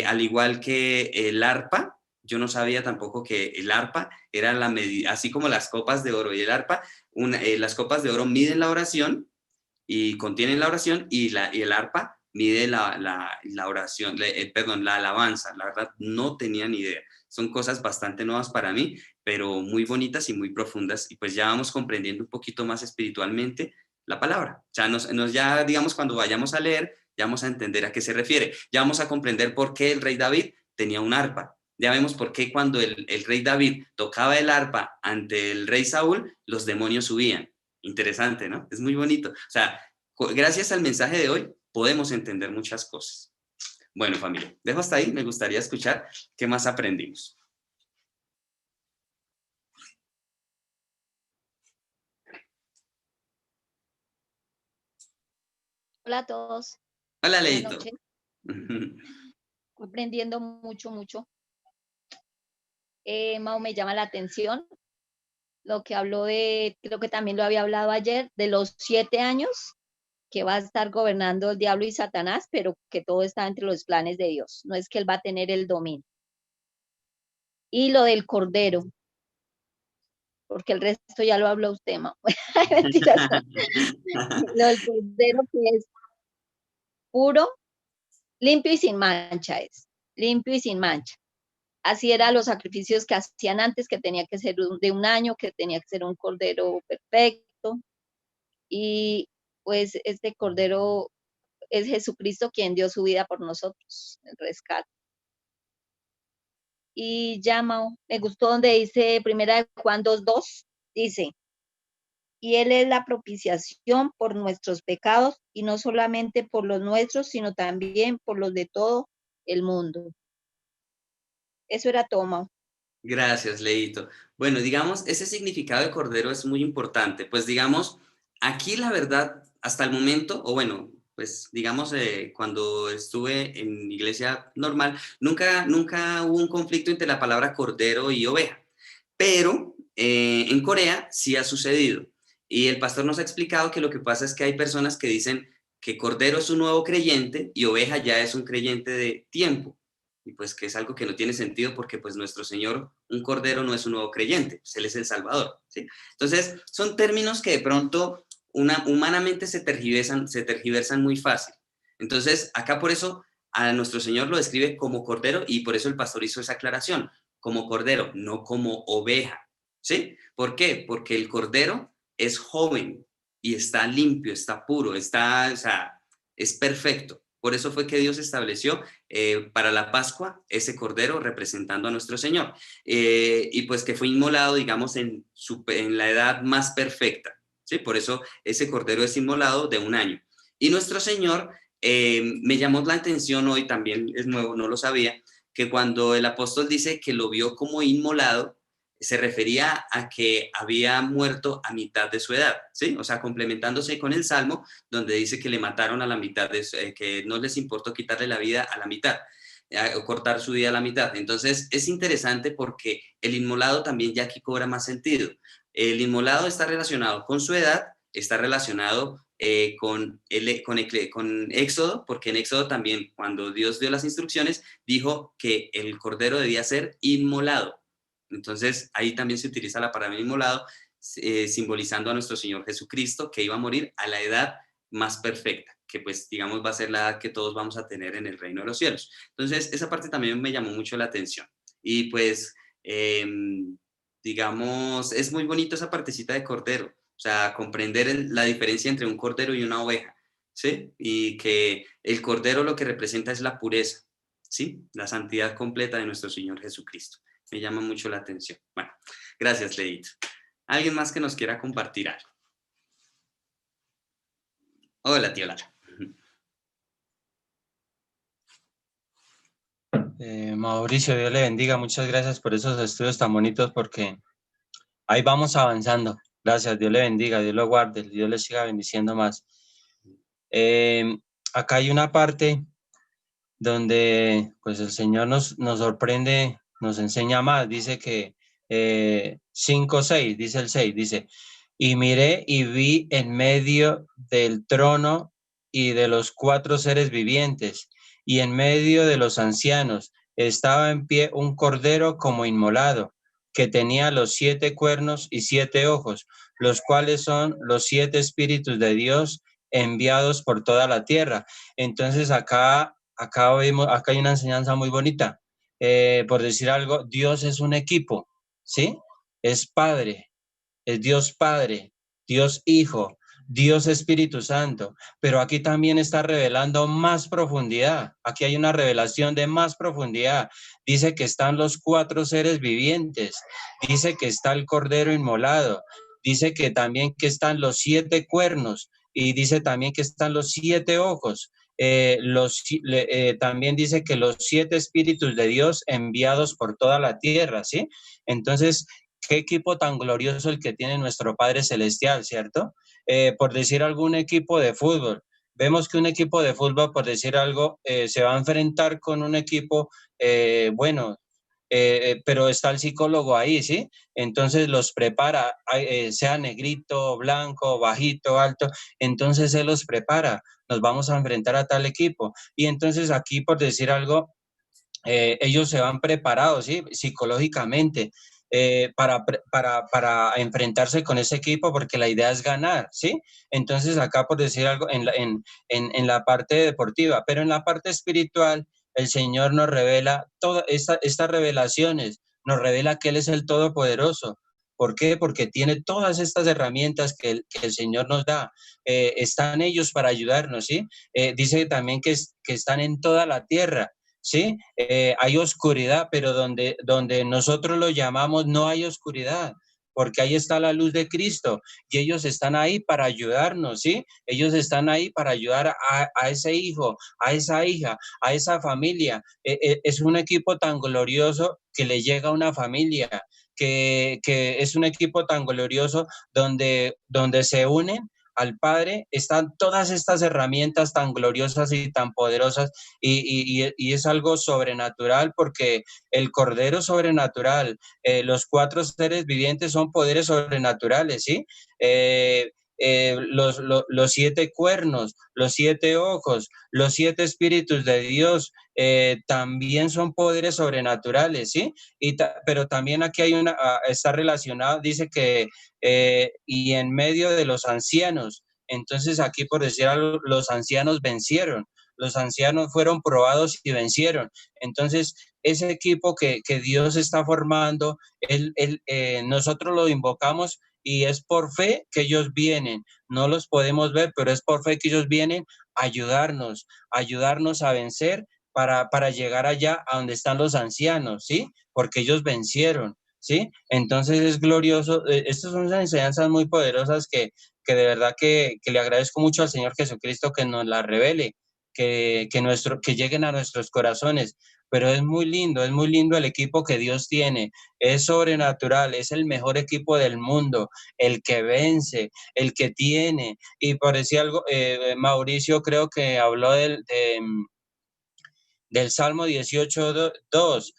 al igual que el arpa, yo no sabía tampoco que el arpa era la medida, así como las copas de oro y el arpa, las copas de oro miden la oración y contienen la oración y el arpa mide la oración, perdón, la alabanza. La verdad no tenía ni idea. Son cosas bastante nuevas para mí, pero muy bonitas y muy profundas y pues ya vamos comprendiendo un poquito más espiritualmente la palabra. O sea, ya digamos cuando vayamos a leer, ya vamos a entender a qué se refiere. Ya vamos a comprender por qué el rey David tenía un arpa. Ya vemos por qué cuando el rey David tocaba el arpa ante el rey Saúl, los demonios subían. Interesante, ¿no? Es muy bonito. O sea, gracias al mensaje de hoy podemos entender muchas cosas. Bueno, familia, dejo hasta ahí. Me gustaría escuchar qué más aprendimos. Hola a todos. Hola, Buenas Leito. noches. Aprendiendo mucho, mucho. Mau, me llama la atención lo que habló de, creo que también lo había hablado ayer, de los 7 años que va a estar gobernando el diablo y Satanás, pero que todo está entre los planes de Dios. No es que él va a tener el dominio. Y lo del cordero, porque el resto ya lo habló usted, Mau. Mentiras. Lo del cordero que es puro, limpio y sin mancha es. Limpio y sin mancha. Así eran los sacrificios que hacían antes, que tenía que ser de un año, que tenía que ser un cordero perfecto. Y pues este cordero es Jesucristo quien dio su vida por nosotros, el rescate. Y llama, me gustó donde dice, primera de Juan 2:2, dice, y Él es la propiciación por nuestros pecados, y no solamente por los nuestros, sino también por los de todo el mundo. Eso era todo, Mau. Gracias, Leito. Bueno, digamos, ese significado de cordero es muy importante. Pues digamos, aquí la verdad, hasta el momento, o bueno, pues digamos, cuando estuve en iglesia normal, nunca hubo un conflicto entre la palabra cordero y oveja. Pero en Corea sí ha sucedido. Y el pastor nos ha explicado que lo que pasa es que hay personas que dicen que cordero es un nuevo creyente y oveja ya es un creyente de tiempo. Y pues que es algo que no tiene sentido porque pues nuestro Señor, un cordero no es un nuevo creyente, pues Él es el Salvador, ¿sí? Entonces, son términos que de pronto humanamente se tergiversan muy fácil. Entonces, acá por eso a nuestro Señor lo describe como cordero y por eso el pastor hizo esa aclaración, como cordero, no como oveja, ¿sí? ¿Por qué? Porque el cordero es joven y está limpio, está puro, o sea, es perfecto. Por eso fue que Dios estableció para la Pascua ese cordero representando a nuestro Señor. Y pues que fue inmolado, digamos, en la edad más perfecta. ¿Sí? Por eso ese cordero es inmolado de un año. Y nuestro Señor, me llamó la atención hoy, también es nuevo, no lo sabía, que cuando el apóstol dice que lo vio como inmolado, se refería a que había muerto a mitad de su edad, ¿sí? O sea, complementándose con el Salmo, donde dice que le mataron a la mitad, que no les importó quitarle la vida a la mitad, o cortar su vida a la mitad. Entonces, es interesante porque el inmolado también ya aquí cobra más sentido. El inmolado está relacionado con su edad, está relacionado con Éxodo, porque en Éxodo también, cuando Dios dio las instrucciones, dijo que el cordero debía ser inmolado. Entonces, ahí también se utiliza la palabra inmolado, simbolizando a nuestro Señor Jesucristo, que iba a morir a la edad más perfecta, que pues digamos va a ser la edad que todos vamos a tener en el reino de los cielos. Entonces, esa parte también me llamó mucho la atención. Y pues, digamos, es muy bonito esa partecita de cordero, o sea, comprender la diferencia entre un cordero y una oveja, ¿sí? Y que el cordero lo que representa es la pureza, ¿sí? La santidad completa de nuestro Señor Jesucristo. Me llama mucho la atención. Bueno, gracias, Leito. ¿Alguien más que nos quiera compartir algo? Hola, tío Lara. Mauricio, Dios le bendiga. Muchas gracias por esos estudios tan bonitos porque ahí vamos avanzando. Gracias, Dios le bendiga, Dios lo guarde, Dios le siga bendiciendo más. Acá hay una parte donde pues el Señor nos sorprende, nos enseña más. Dice que 5:6, dice el 6, dice, y miré y vi en medio del trono y de los 4 seres vivientes, y en medio de los ancianos estaba en pie un cordero como inmolado, que tenía los 7 cuernos y 7 ojos, los cuales son los 7 espíritus de Dios enviados por toda la tierra. Entonces acá hay una enseñanza muy bonita. Por decir algo, Dios es un equipo, ¿sí? Es Padre, es Dios Padre, Dios Hijo, Dios Espíritu Santo, pero aquí también está revelando más profundidad. Aquí hay una revelación de más profundidad. Dice que están los 4 seres vivientes, dice que está el Cordero inmolado, dice que también que están los 7 cuernos y dice también que están los 7 ojos. También dice que los 7 espíritus de Dios enviados por toda la tierra, ¿sí? Entonces, qué equipo tan glorioso el que tiene nuestro Padre Celestial, ¿cierto? Por decir algún equipo de fútbol. Vemos que un equipo de fútbol, por decir algo, se va a enfrentar con un equipo, bueno, pero está el psicólogo ahí, ¿sí? Entonces los prepara, sea negrito, blanco, bajito, alto, entonces él los prepara, nos vamos a enfrentar a tal equipo. Y entonces aquí, por decir algo, ellos se van preparados, ¿sí? Psicológicamente. Para enfrentarse con ese equipo, porque la idea es ganar, ¿sí? Entonces acá, por decir algo, en la parte deportiva, pero en la parte espiritual, el Señor nos revela todas estas revelaciones, nos revela que Él es el Todopoderoso. ¿Por qué? Porque tiene todas estas herramientas que el Señor nos da. Están ellos para ayudarnos, ¿sí? Dice también que están en toda la tierra. ¿Sí? Hay oscuridad, pero donde nosotros lo llamamos no hay oscuridad, porque ahí está la luz de Cristo y ellos están ahí para ayudarnos, ¿sí? Ellos están ahí para ayudar a ese hijo, a esa hija, a esa familia. Es un equipo tan glorioso que le llega a una familia, que es un equipo tan glorioso donde se unen al Padre, están todas estas herramientas tan gloriosas y tan poderosas y es algo sobrenatural porque el Cordero sobrenatural, los 4 seres vivientes son poderes sobrenaturales, ¿sí? Los 7 cuernos, los 7 ojos, los 7 espíritus de Dios también son poderes sobrenaturales, ¿sí? Pero también aquí está relacionado, dice que y en medio de los ancianos. Entonces aquí, por decir algo, los ancianos vencieron, los ancianos fueron probados y vencieron. Entonces, ese equipo que Dios está formando, nosotros lo invocamos y es por fe que ellos vienen. No los podemos ver, pero es por fe que ellos vienen a ayudarnos a vencer para llegar allá a donde están los ancianos, ¿sí? Porque ellos vencieron. ¿Sí? Entonces es glorioso. Estas son unas enseñanzas muy poderosas que de verdad que le agradezco mucho al Señor Jesucristo que nos las revele, que lleguen a nuestros corazones. Pero es muy lindo el equipo que Dios tiene. Es sobrenatural, es el mejor equipo del mundo, el que vence, el que tiene. Y por decir algo, Mauricio creo que habló del Salmo 18:2.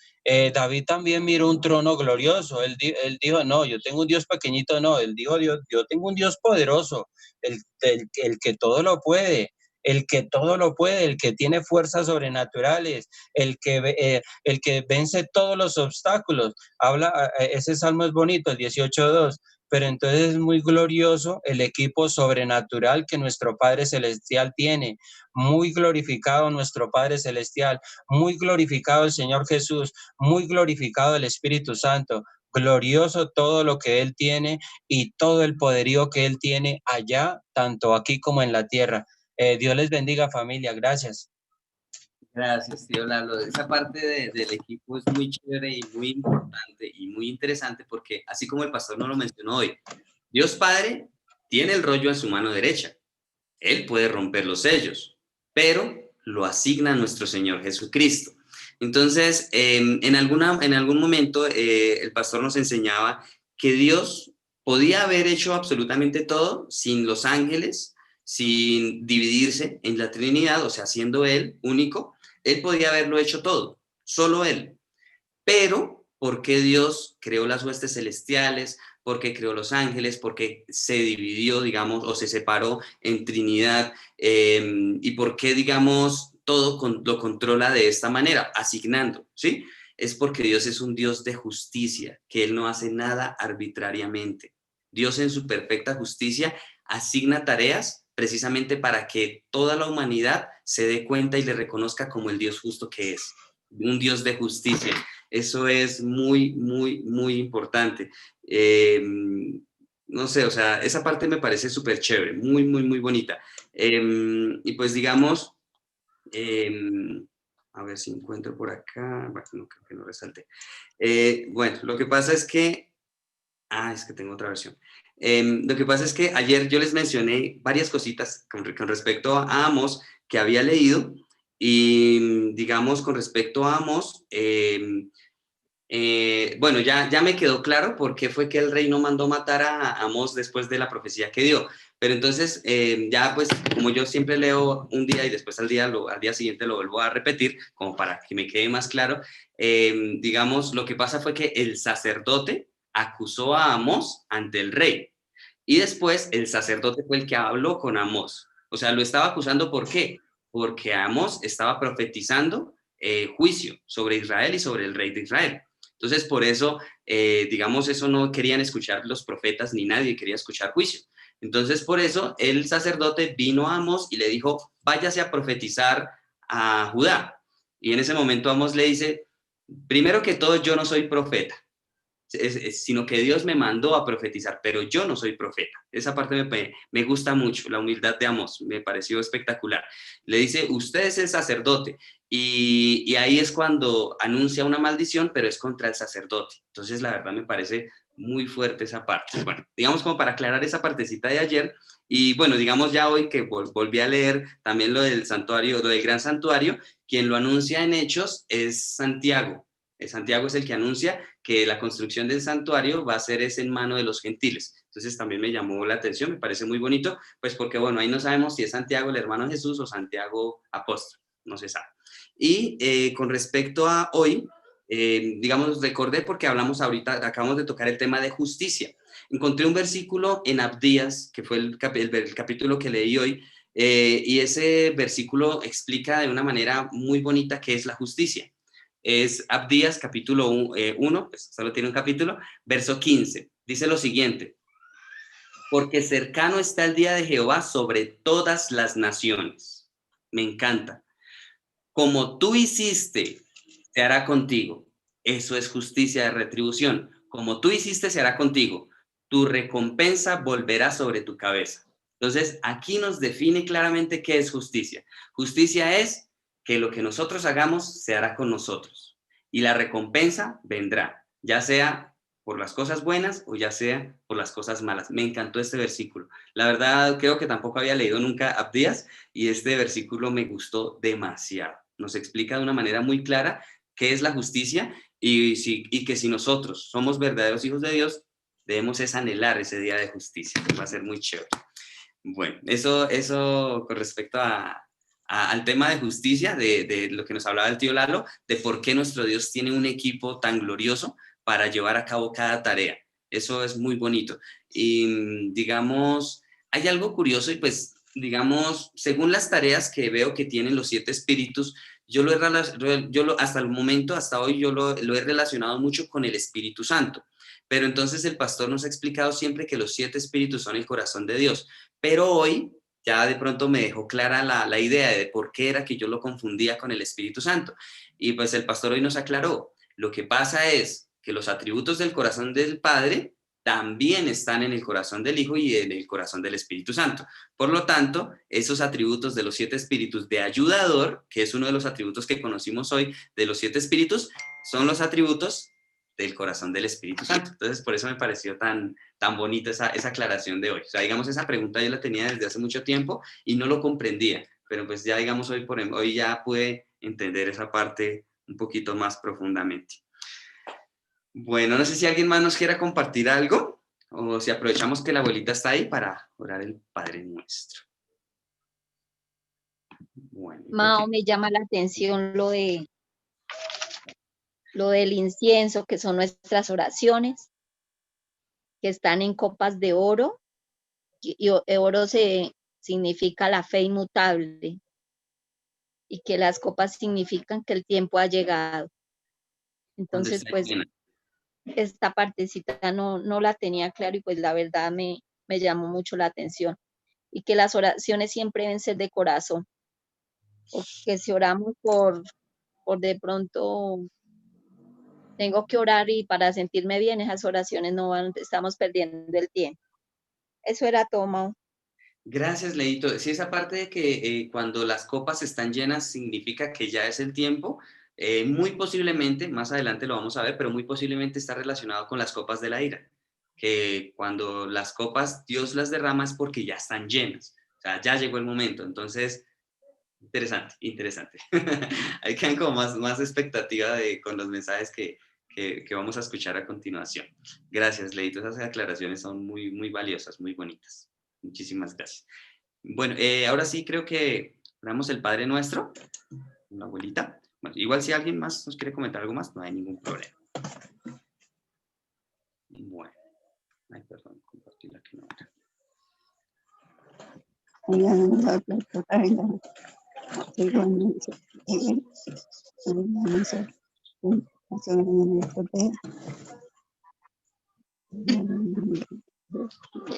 David también miró un trono glorioso. Él dijo, no, yo tengo un Dios pequeñito, no. Él dijo, yo tengo un Dios poderoso, el que todo lo puede, el que todo lo puede, el que tiene fuerzas sobrenaturales, el que vence todos los obstáculos. Ese salmo es bonito, el 18:2. Pero entonces es muy glorioso el equipo sobrenatural que nuestro Padre Celestial tiene. Muy glorificado nuestro Padre Celestial, muy glorificado el Señor Jesús, muy glorificado el Espíritu Santo. Glorioso todo lo que Él tiene y todo el poderío que Él tiene allá, tanto aquí como en la tierra. Dios les bendiga, familia. Gracias. Gracias, tío Lalo. Esa parte del equipo es muy chévere y muy importante y muy interesante porque, así como el pastor nos lo mencionó hoy, Dios Padre tiene el rollo en su mano derecha. Él puede romper los sellos, pero lo asigna a nuestro Señor Jesucristo. Entonces, en algún momento el pastor nos enseñaba que Dios podía haber hecho absolutamente todo sin los ángeles, sin dividirse en la Trinidad, o sea, siendo Él único, Él podía haberlo hecho todo, solo Él. Pero, ¿por qué Dios creó las huestes celestiales? ¿Por qué creó los ángeles? ¿Por qué se dividió, digamos, o se separó en Trinidad? ¿Y por qué, digamos, todo lo controla de esta manera, asignando, ¿sí? Es porque Dios es un Dios de justicia, que Él no hace nada arbitrariamente. Dios en su perfecta justicia asigna tareas precisamente para que toda la humanidad se dé cuenta y le reconozca como el Dios justo que es, un Dios de justicia. Eso es muy, muy, muy importante. No sé, o sea, esa parte me parece súper chévere, muy, muy, muy bonita. Y pues digamos, a ver si encuentro por acá, bueno, no, creo que no resalte. Bueno, lo que pasa es que, es que tengo otra versión. Lo que pasa es que ayer yo les mencioné varias cositas con respecto a Amós que había leído y digamos con respecto a Amós, bueno, ya me quedó claro por qué fue que el rey no mandó matar a Amós después de la profecía que dio. Pero entonces, ya pues, como yo siempre leo un día y después al día siguiente lo vuelvo a repetir, como para que me quede más claro, digamos, lo que pasa fue que el sacerdote acusó a Amós ante el rey. Y después el sacerdote fue el que habló con Amós. O sea, lo estaba acusando, ¿por qué? Porque Amós estaba profetizando juicio sobre Israel y sobre el rey de Israel. Entonces, por eso, digamos, eso no querían escuchar los profetas ni nadie quería escuchar juicio. Entonces, por eso, el sacerdote vino a Amós y le dijo, váyase a profetizar a Judá. Y en ese momento Amós le dice, primero que todo, yo no soy profeta, sino que Dios me mandó a profetizar, pero yo no soy profeta. Esa parte me gusta mucho, la humildad de Amós, me pareció espectacular. Le dice, usted es el sacerdote, y ahí es cuando anuncia una maldición, pero es contra el sacerdote. Entonces, la verdad me parece muy fuerte esa parte. Bueno, digamos como para aclarar esa partecita de ayer, y bueno, digamos ya hoy que volví a leer también lo del santuario, lo del gran santuario, quien lo anuncia en Hechos es Santiago. Santiago es el que anuncia que la construcción del santuario va a ser en mano de los gentiles. Entonces también me llamó la atención, me parece muy bonito, pues porque bueno, ahí no sabemos si es Santiago el hermano de Jesús o Santiago apóstol, no se sabe. Y con respecto a hoy, digamos, recordé porque hablamos ahorita, acabamos de tocar el tema de justicia. Encontré un versículo en Abdías, que fue el capítulo que leí hoy, y ese versículo explica de una manera muy bonita qué es la justicia. Es Abdías, capítulo 1, pues solo tiene un capítulo, verso 15. Dice lo siguiente, porque cercano está el día de Jehová sobre todas las naciones. Me encanta. Como tú hiciste, se hará contigo. Eso es justicia de retribución. Como tú hiciste, se hará contigo. Tu recompensa volverá sobre tu cabeza. Entonces, aquí nos define claramente qué es justicia. Justicia es que lo que nosotros hagamos se hará con nosotros y la recompensa vendrá, ya sea por las cosas buenas o ya sea por las cosas malas. Me encantó este versículo. La verdad, creo que tampoco había leído nunca Abdías y este versículo me gustó demasiado. Nos explica de una manera muy clara qué es la justicia y que si nosotros somos verdaderos hijos de Dios, debemos anhelar ese día de justicia. Va a ser muy chévere. Bueno, eso con respecto al tema de justicia, de lo que nos hablaba el tío Lalo, de por qué nuestro Dios tiene un equipo tan glorioso para llevar a cabo cada tarea. Eso es muy bonito. Y digamos, hay algo curioso y pues, digamos, según las tareas que veo que tienen los 7 espíritus, hasta el momento, hasta hoy, yo lo he relacionado mucho con el Espíritu Santo. Pero entonces el pastor nos ha explicado siempre que los 7 espíritus son el corazón de Dios. Pero hoy ya de pronto me dejó clara la idea de por qué era que yo lo confundía con el Espíritu Santo. Y pues el pastor hoy nos aclaró. Lo que pasa es que los atributos del corazón del Padre también están en el corazón del Hijo y en el corazón del Espíritu Santo. Por lo tanto, esos atributos de los 7 espíritus de ayudador, que es uno de los atributos que conocimos hoy de los 7 espíritus, son los atributos del corazón del Espíritu Santo. Entonces, por eso me pareció tan bonita esa aclaración de hoy. O sea, digamos, esa pregunta yo la tenía desde hace mucho tiempo y no lo comprendía, pero pues ya, digamos, hoy ya pude entender esa parte un poquito más profundamente. Bueno, no sé si alguien más nos quiera compartir algo o si aprovechamos que la abuelita está ahí para orar el Padre Nuestro. Bueno, Mao, me llama la atención lo del incienso, que son nuestras oraciones, que están en copas de oro, y oro significa la fe inmutable, y que las copas significan que el tiempo ha llegado. Entonces, pues, esta partecita no la tenía claro y pues la verdad me llamó mucho la atención. Y que las oraciones siempre deben ser de corazón, porque si oramos por de pronto tengo que orar y para sentirme bien, esas oraciones no van, estamos perdiendo el tiempo. Eso era todo, Mau. Gracias, Leito. Sí, esa parte de que cuando las copas están llenas significa que ya es el tiempo, muy posiblemente, más adelante lo vamos a ver, pero muy posiblemente está relacionado con las copas de la ira, que cuando las copas Dios las derrama es porque ya están llenas, o sea, ya llegó el momento. Entonces, interesante, interesante. Ahí quedan como más expectativa con los mensajes que vamos a escuchar a continuación. Gracias, Leito. Esas aclaraciones son muy, muy valiosas, muy bonitas. Muchísimas gracias. Bueno, ahora sí creo que oramos el Padre Nuestro, la abuelita. Bueno, igual si alguien más nos quiere comentar algo más, no hay ningún problema. Bueno. Ay, perdón, compartir la que no era.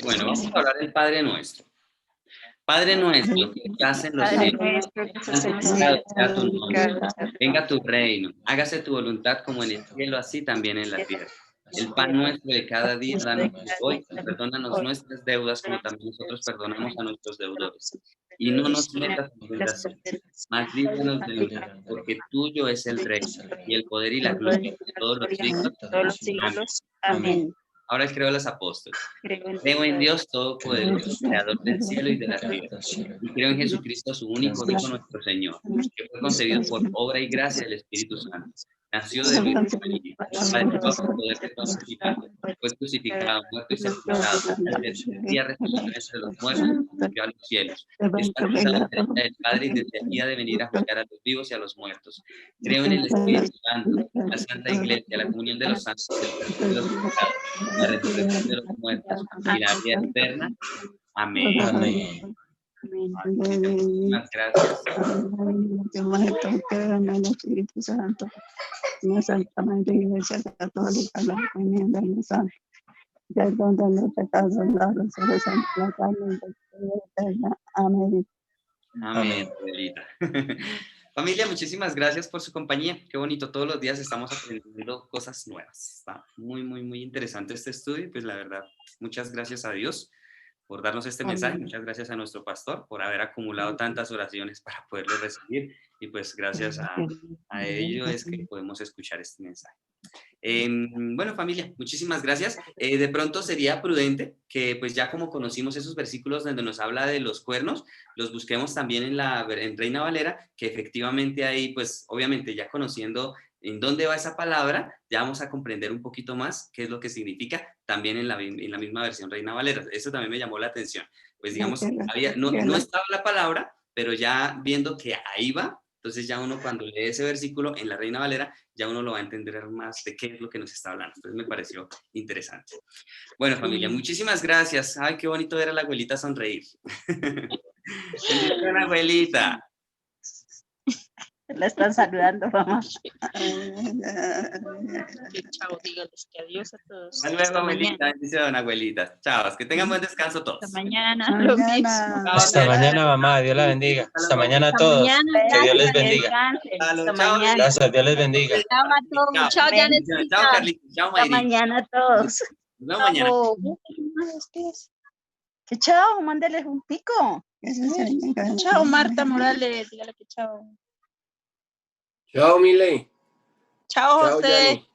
Bueno, vamos a hablar del Padre Nuestro. Padre nuestro, que estás en los cielos, santificado sea tu nombre. Venga tu reino, hágase tu voluntad como en el cielo, así también en la tierra. El pan nuestro de cada día, danos hoy, y perdónanos nuestras deudas como también nosotros perdonamos a nuestros deudores. Y no nos metas en tentación, mas líbranos del mal, porque tuyo es el reino, y el poder y la gloria de todos los siglos. Amén. Ahora creo en los apóstoles. Creo en Dios Todopoderoso, Creador del cielo y de la tierra. Y creo en Jesucristo, su único Hijo, nuestro Señor, que fue concebido por obra y gracia del Espíritu Santo. Nació de Virgen María, padeció bajo poder de Poncio Pilato, fue crucificado, muerto y sepultado. Al tercer día resucitó entre los muertos y subió a los cielos. Está sentado a la derecha del Padre y desde allí ha de venir a juzgar a los vivos y a los muertos. Creo en el Espíritu Santo, la Santa Iglesia, la comunión de los santos, el perdón de los pecados, la resurrección de los muertos y la vida eterna. Amén. Amén. Muchas gracias. Una Santa Madre Iglesia Católica, la comunión de los santos, perdón de los pecados, la resurrección de la carne y la vida eterna. Amén. Amén, abuelita. Familia, muchísimas gracias por su compañía. Qué bonito, todos los días estamos aprendiendo cosas nuevas. Está muy, muy, muy interesante este estudio y pues la verdad, muchas gracias a Dios por darnos este mensaje. Muchas gracias a nuestro pastor por haber acumulado tantas oraciones para poderlo recibir y pues gracias a ello es que podemos escuchar este mensaje. Bueno, familia, muchísimas gracias. De pronto sería prudente que pues ya como conocimos esos versículos donde nos habla de los cuernos, los busquemos también en Reina Valera, que efectivamente ahí pues obviamente ya conociendo en dónde va esa palabra, ya vamos a comprender un poquito más qué es lo que significa también en la misma versión Reina Valera. Eso también me llamó la atención. Pues digamos, no estaba la palabra, pero ya viendo que ahí va, entonces ya uno cuando lee ese versículo en la Reina Valera, ya uno lo va a entender más de qué es lo que nos está hablando. Entonces me pareció interesante. Bueno, familia, muchísimas gracias. Ay, qué bonito ver a la abuelita sonreír. Bendición, abuelita. La están saludando, mamá. Chao, dígales que adiós a todos. Hasta luego, abuelita. Bendición, abuelita. Chao, que tengan buen descanso todos. Hasta mañana. Lo mismo. Hasta mañana, mamá. Dios la bendiga. Hasta mañana a todos. Que Dios les bendiga. Hasta Chao, mañana. Gracias, Dios les bendiga. Chao a todos. Chao, Janetcita. Chao, Carlitos. Chao, Hasta Mayri. mañana a todos. Nos vemos mañana. Que chao, mándeles un pico. Chao, Marta Morales. Dígale que chao. Chao, Miley. Chao, Chao, José. Yanni.